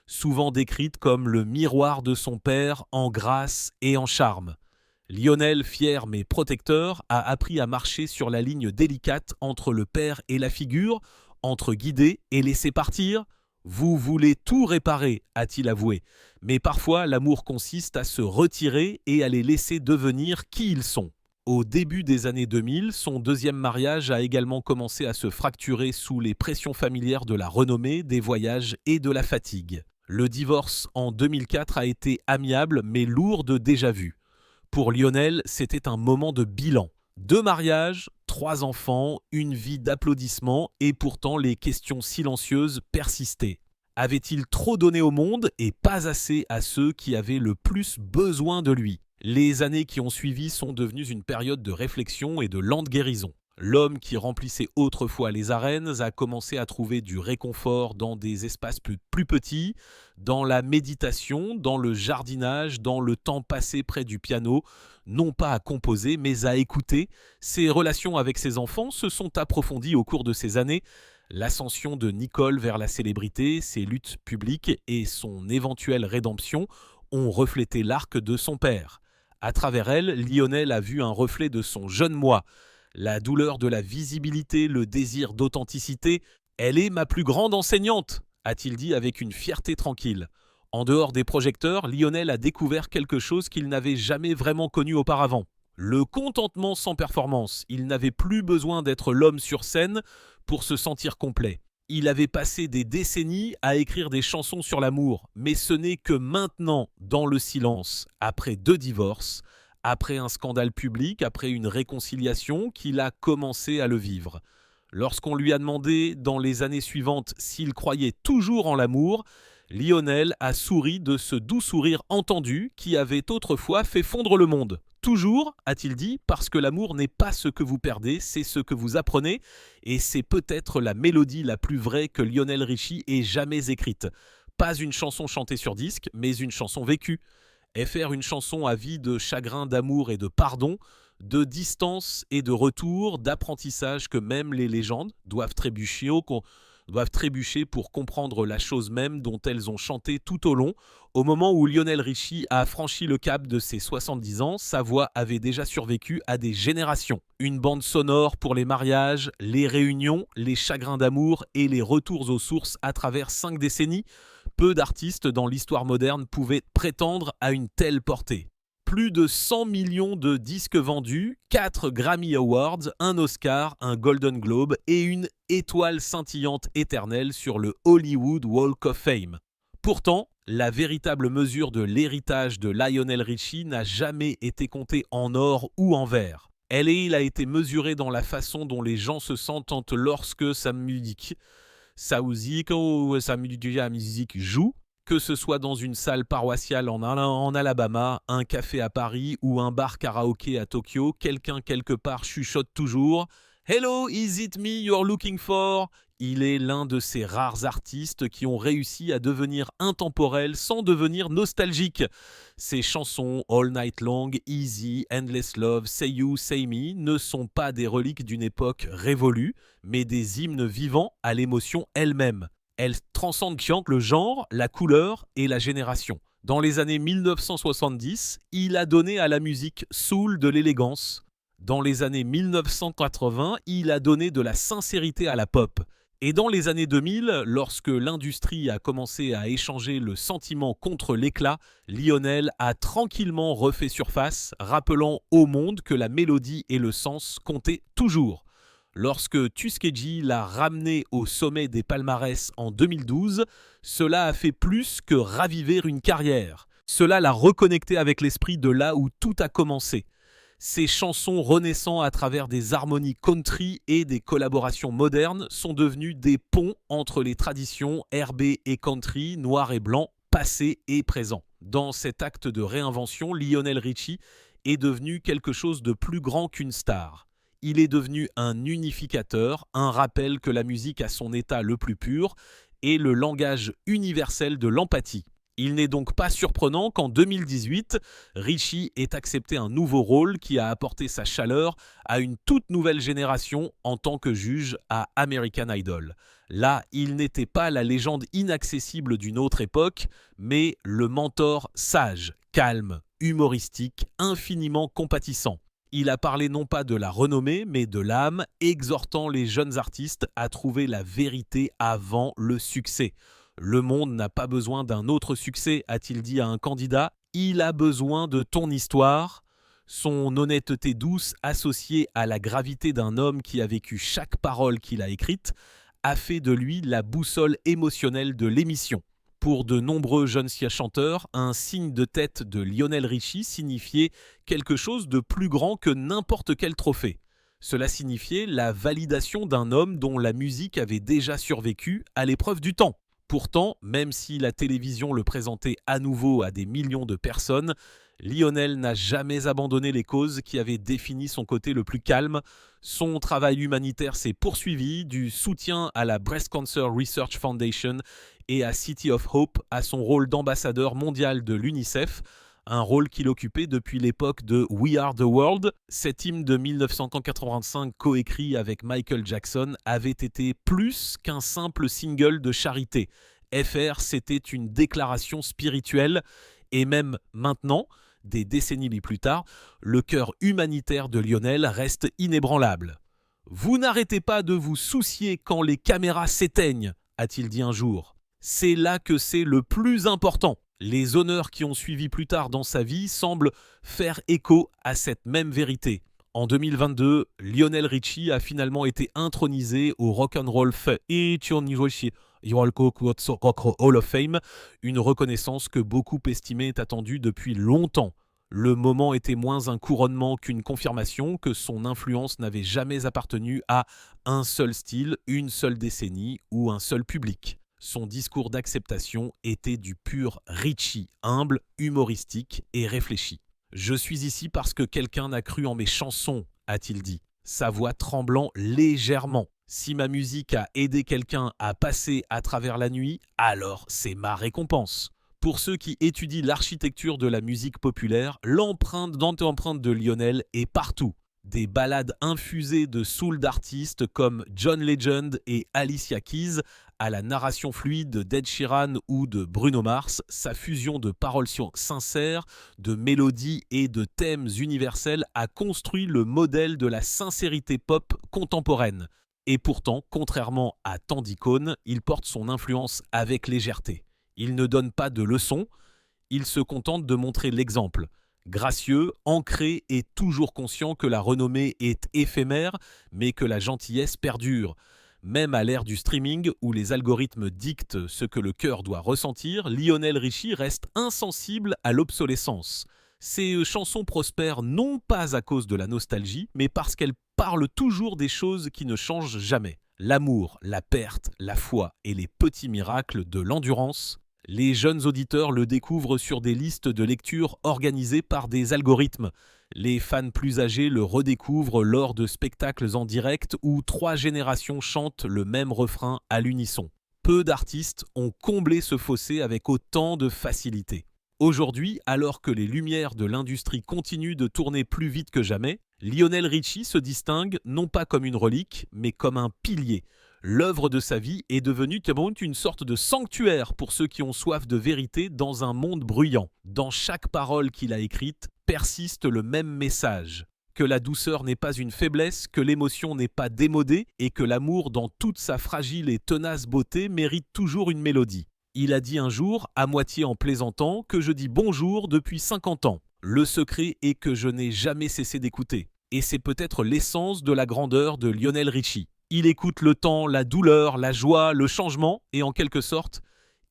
souvent décrite comme le miroir de son père en grâce et en charme. Lionel, fier mais protecteur, a appris à marcher sur la ligne délicate entre le père et la figure, entre guider et laisser partir. Vous voulez tout réparer, a-t-il avoué, mais parfois l'amour consiste à se retirer et à les laisser devenir qui ils sont. Au début des années 2000, son deuxième mariage a également commencé à se fracturer sous les pressions familières de la renommée, des voyages et de la fatigue. Le divorce en 2004 a été amiable mais lourd de déjà-vu. Pour Lionel, c'était un moment de bilan. 2 mariages, 3 enfants, une vie d'applaudissements et pourtant les questions silencieuses persistaient. Avait-il trop donné au monde et pas assez à ceux qui avaient le plus besoin de lui ? Les années qui ont suivi sont devenues une période de réflexion et de lente guérison. L'homme qui remplissait autrefois les arènes a commencé à trouver du réconfort dans des espaces plus petits, dans la méditation, dans le jardinage, dans le temps passé près du piano, non pas à composer mais à écouter. Ses relations avec ses enfants se sont approfondies au cours de ces années. L'ascension de Nicole vers la célébrité, ses luttes publiques et son éventuelle rédemption ont reflété l'arc de son père. À travers elle, Lionel a vu un reflet de son jeune moi. La douleur de la visibilité, le désir d'authenticité, elle est ma plus grande enseignante, a-t-il dit avec une fierté tranquille. En dehors des projecteurs, Lionel a découvert quelque chose qu'il n'avait jamais vraiment connu auparavant. Le contentement sans performance. Il n'avait plus besoin d'être l'homme sur scène pour se sentir complet. Il avait passé des décennies à écrire des chansons sur l'amour, mais ce n'est que maintenant, dans le silence, après 2 divorces, après un scandale public, après une réconciliation, qu'il a commencé à le vivre. Lorsqu'on lui a demandé dans les années suivantes s'il croyait toujours en l'amour, Lionel a souri de ce doux sourire entendu qui avait autrefois fait fondre le monde. Toujours, a-t-il dit, parce que l'amour n'est pas ce que vous perdez, c'est ce que vous apprenez, et c'est peut-être la mélodie la plus vraie que Lionel Richie ait jamais écrite. Pas une chanson chantée sur disque, mais une chanson vécue. Et faire une chanson à vie de chagrin, d'amour et de pardon, de distance et de retour, d'apprentissage que même les légendes doivent trébucher pour comprendre la chose même dont elles ont chanté tout au long. Au moment où Lionel Richie a franchi le cap de ses 70 ans, sa voix avait déjà survécu à des générations. Une bande sonore pour les mariages, les réunions, les chagrins d'amour et les retours aux sources à travers 5 décennies. Peu d'artistes dans l'histoire moderne pouvaient prétendre à une telle portée. Plus de 100 millions de disques vendus, 4 Grammy Awards, un Oscar, un Golden Globe et une étoile scintillante éternelle sur le Hollywood Walk of Fame. Pourtant, la véritable mesure de l'héritage de Lionel Richie n'a jamais été comptée en or ou en verre. Il a été mesuré dans la façon dont les gens se sentent lorsque sa musique joue, que ce soit dans une salle paroissiale en Alabama, un café à Paris ou un bar karaoké à Tokyo, quelqu'un quelque part chuchote toujours « Hello, is it me you're looking for ?» Il est l'un de ces rares artistes qui ont réussi à devenir intemporels sans devenir nostalgiques. Ses chansons All Night Long, Easy, Endless Love, Say You, Say Me ne sont pas des reliques d'une époque révolue, mais des hymnes vivants à l'émotion elle-même. Elles transcendent le genre, la couleur et la génération. Dans les années 1970, il a donné à la musique soul de l'élégance. Dans les années 1980, il a donné de la sincérité à la pop. Et dans les années 2000, lorsque l'industrie a commencé à échanger le sentiment contre l'éclat, Lionel a tranquillement refait surface, rappelant au monde que la mélodie et le sens comptaient toujours. Lorsque Tuskegee l'a ramené au sommet des palmarès en 2012, cela a fait plus que raviver une carrière. Cela l'a reconnecté avec l'esprit de là où tout a commencé. Ces chansons renaissant à travers des harmonies country et des collaborations modernes sont devenues des ponts entre les traditions RB et country, noir et blanc, passé et présent. Dans cet acte de réinvention, Lionel Richie est devenu quelque chose de plus grand qu'une star. Il est devenu un unificateur, un rappel que la musique à son état le plus pur est le langage universel de l'empathie. Il n'est donc pas surprenant qu'en 2018, Richie ait accepté un nouveau rôle qui a apporté sa chaleur à une toute nouvelle génération en tant que juge à American Idol. Là, il n'était pas la légende inaccessible d'une autre époque, mais le mentor sage, calme, humoristique, infiniment compatissant. Il a parlé non pas de la renommée, mais de l'âme, exhortant les jeunes artistes à trouver la vérité avant le succès. Le monde n'a pas besoin d'un autre succès, a-t-il dit à un candidat. Il a besoin de ton histoire. Son honnêteté douce, associée à la gravité d'un homme qui a vécu chaque parole qu'il a écrite, a fait de lui la boussole émotionnelle de l'émission. Pour de nombreux jeunes chanteurs, un signe de tête de Lionel Richie signifiait quelque chose de plus grand que n'importe quel trophée. Cela signifiait la validation d'un homme dont la musique avait déjà survécu à l'épreuve du temps. Pourtant, même si la télévision le présentait à nouveau à des millions de personnes, Lionel n'a jamais abandonné les causes qui avaient défini son côté le plus calme. Son travail humanitaire s'est poursuivi, du soutien à la Breast Cancer Research Foundation et à City of Hope à son rôle d'ambassadeur mondial de l'UNICEF, un rôle qu'il occupait depuis l'époque de We Are the World. Cet hymne de 1985 coécrit avec Michael Jackson avait été plus qu'un simple single de charité. FR, c'était une déclaration spirituelle et même maintenant, des décennies plus tard, le cœur humanitaire de Lionel reste inébranlable. « Vous n'arrêtez pas de vous soucier quand les caméras s'éteignent », a-t-il dit un jour. C'est là que c'est le plus important. Les honneurs qui ont suivi plus tard dans sa vie semblent faire écho à cette même vérité. En 2022, Lionel Richie a finalement été intronisé au Rock'n'Roll Hall of Fame, une reconnaissance que beaucoup estimaient attendue depuis longtemps. Le moment était moins un couronnement qu'une confirmation que son influence n'avait jamais appartenu à un seul style, une seule décennie ou un seul public. Son discours d'acceptation était du pur Richie, humble, humoristique et réfléchi. « Je suis ici parce que quelqu'un a cru en mes chansons », a-t-il dit, sa voix tremblant légèrement. Si ma musique a aidé quelqu'un à passer à travers la nuit, alors c'est ma récompense. Pour ceux qui étudient l'architecture de la musique populaire, l'empreinte de Lionel est partout. Des ballades infusées de soul d'artistes comme John Legend et Alicia Keys, à la narration fluide d'Ed Sheeran ou de Bruno Mars, sa fusion de paroles sincères, de mélodies et de thèmes universels a construit le modèle de la sincérité pop contemporaine. Et pourtant, contrairement à tant d'icônes, il porte son influence avec légèreté. Il ne donne pas de leçons, il se contente de montrer l'exemple. Gracieux, ancré et toujours conscient que la renommée est éphémère, mais que la gentillesse perdure. Même à l'ère du streaming, où les algorithmes dictent ce que le cœur doit ressentir, Lionel Richie reste insensible à l'obsolescence. Ses chansons prospèrent non pas à cause de la nostalgie, mais parce qu'elles parlent toujours des choses qui ne changent jamais. L'amour, la perte, la foi et les petits miracles de l'endurance. Les jeunes auditeurs le découvrent sur des listes de lecture organisées par des algorithmes. Les fans plus âgés le redécouvrent lors de spectacles en direct où 3 générations chantent le même refrain à l'unisson. Peu d'artistes ont comblé ce fossé avec autant de facilité. Aujourd'hui, alors que les lumières de l'industrie continuent de tourner plus vite que jamais, Lionel Richie se distingue non pas comme une relique, mais comme un pilier. L'œuvre de sa vie est devenue une sorte de sanctuaire pour ceux qui ont soif de vérité dans un monde bruyant. Dans chaque parole qu'il a écrite persiste le même message. Que la douceur n'est pas une faiblesse, que l'émotion n'est pas démodée et que l'amour dans toute sa fragile et tenace beauté mérite toujours une mélodie. Il a dit un jour, à moitié en plaisantant, que je dis bonjour depuis 50 ans. Le secret est que je n'ai jamais cessé d'écouter. Et c'est peut-être l'essence de la grandeur de Lionel Richie. Il écoute le temps, la douleur, la joie, le changement, et en quelque sorte,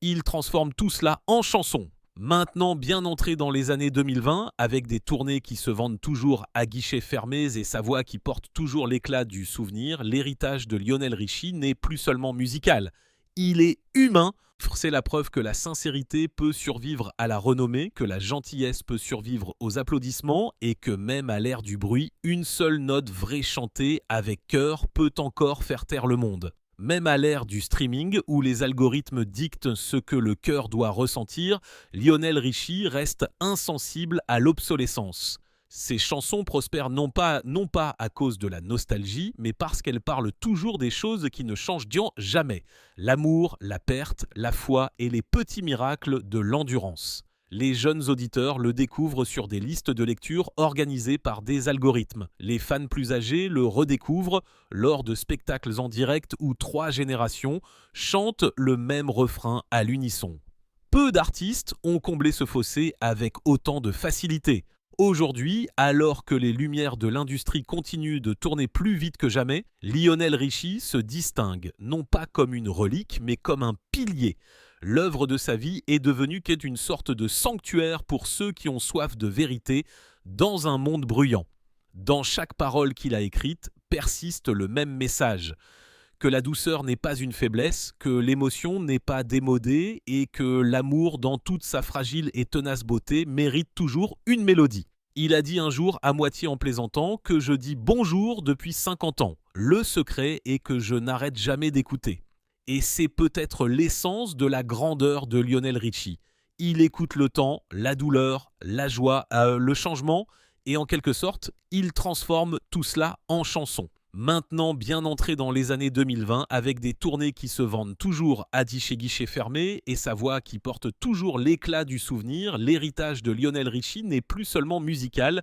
il transforme tout cela en chansons. Maintenant bien entré dans les années 2020, avec des tournées qui se vendent toujours à guichets fermés et sa voix qui porte toujours l'éclat du souvenir, l'héritage de Lionel Richie n'est plus seulement musical. Il est humain. C'est la preuve que la sincérité peut survivre à la renommée, que la gentillesse peut survivre aux applaudissements et que même à l'ère du bruit, une seule note vraie chantée avec cœur peut encore faire taire le monde. Même à l'ère du streaming, où les algorithmes dictent ce que le cœur doit ressentir, Lionel Richie reste insensible à l'obsolescence. Ses chansons prospèrent non pas à cause de la nostalgie, mais parce qu'elles parlent toujours des choses qui ne changent jamais. L'amour, la perte, la foi et les petits miracles de l'endurance. Les jeunes auditeurs le découvrent sur des listes de lecture organisées par des algorithmes. Les fans plus âgés le redécouvrent lors de spectacles en direct où 3 générations chantent le même refrain à l'unisson. Peu d'artistes ont comblé ce fossé avec autant de facilité. Aujourd'hui, alors que les lumières de l'industrie continuent de tourner plus vite que jamais, Lionel Richie se distingue, non pas comme une relique, mais comme un pilier. L'œuvre de sa vie est devenue une sorte de sanctuaire pour ceux qui ont soif de vérité dans un monde bruyant. Dans chaque parole qu'il a écrite persiste le même message. Que la douceur n'est pas une faiblesse, que l'émotion n'est pas démodée et que l'amour dans toute sa fragile et tenace beauté mérite toujours une mélodie. Il a dit un jour à moitié en plaisantant que je dis bonjour depuis 50 ans. Le secret est que je n'arrête jamais d'écouter. Et c'est peut-être l'essence de la grandeur de Lionel Richie. Il écoute le temps, la douleur, la joie, le changement, et en quelque sorte, il transforme tout cela en chanson. Maintenant bien entré dans les années 2020, avec des tournées qui se vendent toujours à guichet fermé et sa voix qui porte toujours l'éclat du souvenir, l'héritage de Lionel Richie n'est plus seulement musical,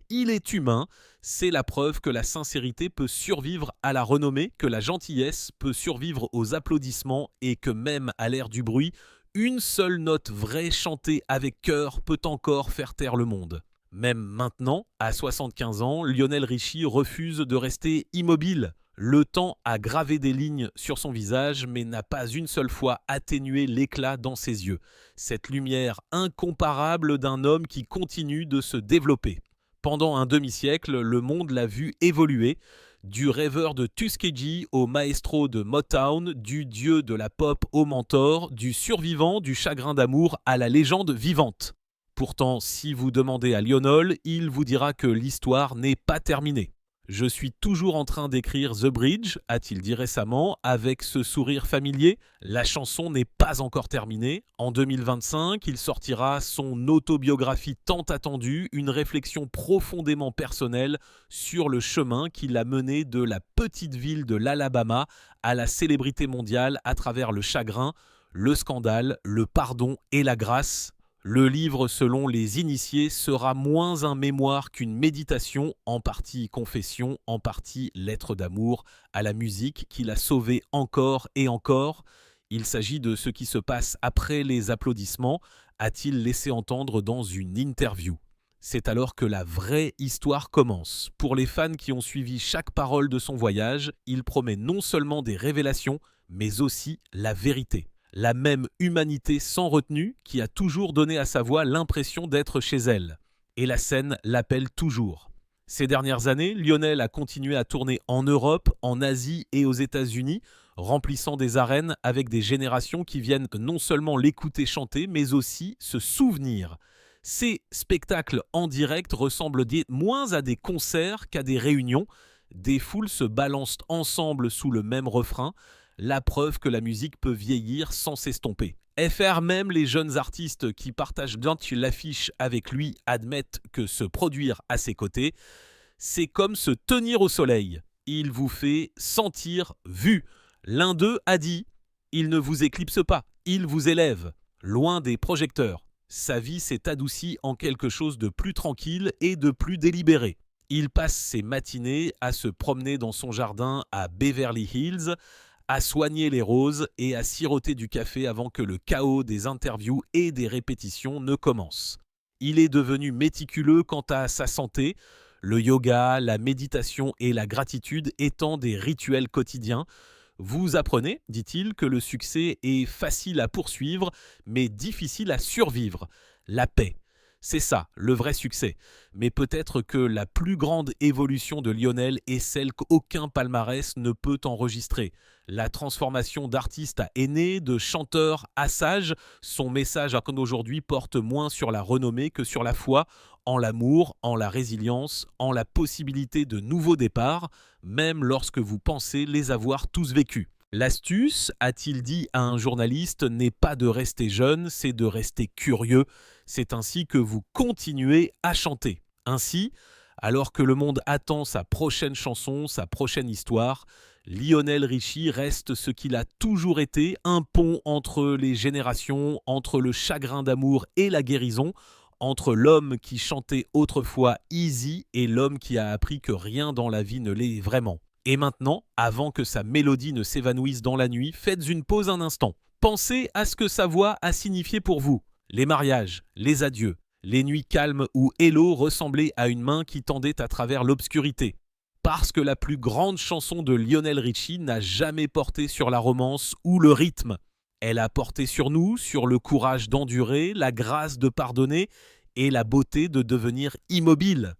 il est humain. C'est la preuve que la sincérité peut survivre à la renommée, que la gentillesse peut survivre aux applaudissements et que même à l'ère du bruit, une seule note vraie chantée avec cœur peut encore faire taire le monde. Même maintenant, à 75 ans, Lionel Richie refuse de rester immobile. Le temps a gravé des lignes sur son visage, mais n'a pas une seule fois atténué l'éclat dans ses yeux. Cette lumière incomparable d'un homme qui continue de se développer. Pendant un demi-siècle, le monde l'a vu évoluer. Du rêveur de Tuskegee au maestro de Motown, du dieu de la pop au mentor, du survivant du chagrin d'amour à la légende vivante. Pourtant, si vous demandez à Lionel, il vous dira que l'histoire n'est pas terminée. Je suis toujours en train d'écrire The Bridge, a-t-il dit récemment, avec ce sourire familier. La chanson n'est pas encore terminée. En 2025, il sortira son autobiographie tant attendue, une réflexion profondément personnelle sur le chemin qu'il a mené de la petite ville de l'Alabama à la célébrité mondiale à travers le chagrin, le scandale, le pardon et la grâce. Le livre, selon les initiés, sera moins un mémoire qu'une méditation, en partie confession, en partie lettre d'amour, à la musique qui l'a sauvé encore et encore. Il s'agit de ce qui se passe après les applaudissements, a-t-il laissé entendre dans une interview. C'est alors que la vraie histoire commence. Pour les fans qui ont suivi chaque parole de son voyage, il promet non seulement des révélations, mais aussi la vérité. La même humanité sans retenue qui a toujours donné à sa voix l'impression d'être chez elle. Et la scène l'appelle toujours. Ces dernières années, Lionel a continué à tourner en Europe, en Asie et aux États-Unis, remplissant des arènes avec des générations qui viennent non seulement l'écouter chanter, mais aussi se souvenir. Ces spectacles en direct ressemblent moins à des concerts qu'à des réunions. Des foules se balancent ensemble sous le même refrain, la preuve que la musique peut vieillir sans s'estomper. FR, même les jeunes artistes qui partagent l'affiche avec lui admettent que se produire à ses côtés, c'est comme se tenir au soleil. Il vous fait sentir vu. L'un d'eux a dit « Il ne vous éclipse pas, il vous élève, loin des projecteurs. » Sa vie s'est adoucie en quelque chose de plus tranquille et de plus délibéré. Il passe ses matinées à se promener dans son jardin à Beverly Hills, à soigner les roses et à siroter du café avant que le chaos des interviews et des répétitions ne commence. Il est devenu méticuleux quant à sa santé, le yoga, la méditation et la gratitude étant des rituels quotidiens. Vous apprenez, dit-il, que le succès est facile à poursuivre, mais difficile à survivre. La paix. C'est ça, le vrai succès. Mais peut-être que la plus grande évolution de Lionel est celle qu'aucun palmarès ne peut enregistrer. La transformation d'artiste à aîné, de chanteur à sage, son message aujourd'hui porte moins sur la renommée que sur la foi, en l'amour, en la résilience, en la possibilité de nouveaux départs, même lorsque vous pensez les avoir tous vécus. L'astuce, a-t-il dit à un journaliste, n'est pas de rester jeune, c'est de rester curieux. C'est ainsi que vous continuez à chanter. Ainsi, alors que le monde attend sa prochaine chanson, sa prochaine histoire, Lionel Richie reste ce qu'il a toujours été, un pont entre les générations, entre le chagrin d'amour et la guérison, entre l'homme qui chantait autrefois easy et l'homme qui a appris que rien dans la vie ne l'est vraiment. Et maintenant, avant que sa mélodie ne s'évanouisse dans la nuit, faites une pause un instant. Pensez à ce que sa voix a signifié pour vous. Les mariages, les adieux, les nuits calmes où Hello ressemblait à une main qui tendait à travers l'obscurité. Parce que la plus grande chanson de Lionel Richie n'a jamais porté sur la romance ou le rythme. Elle a porté sur nous, sur le courage d'endurer, la grâce de pardonner et la beauté de devenir immobile.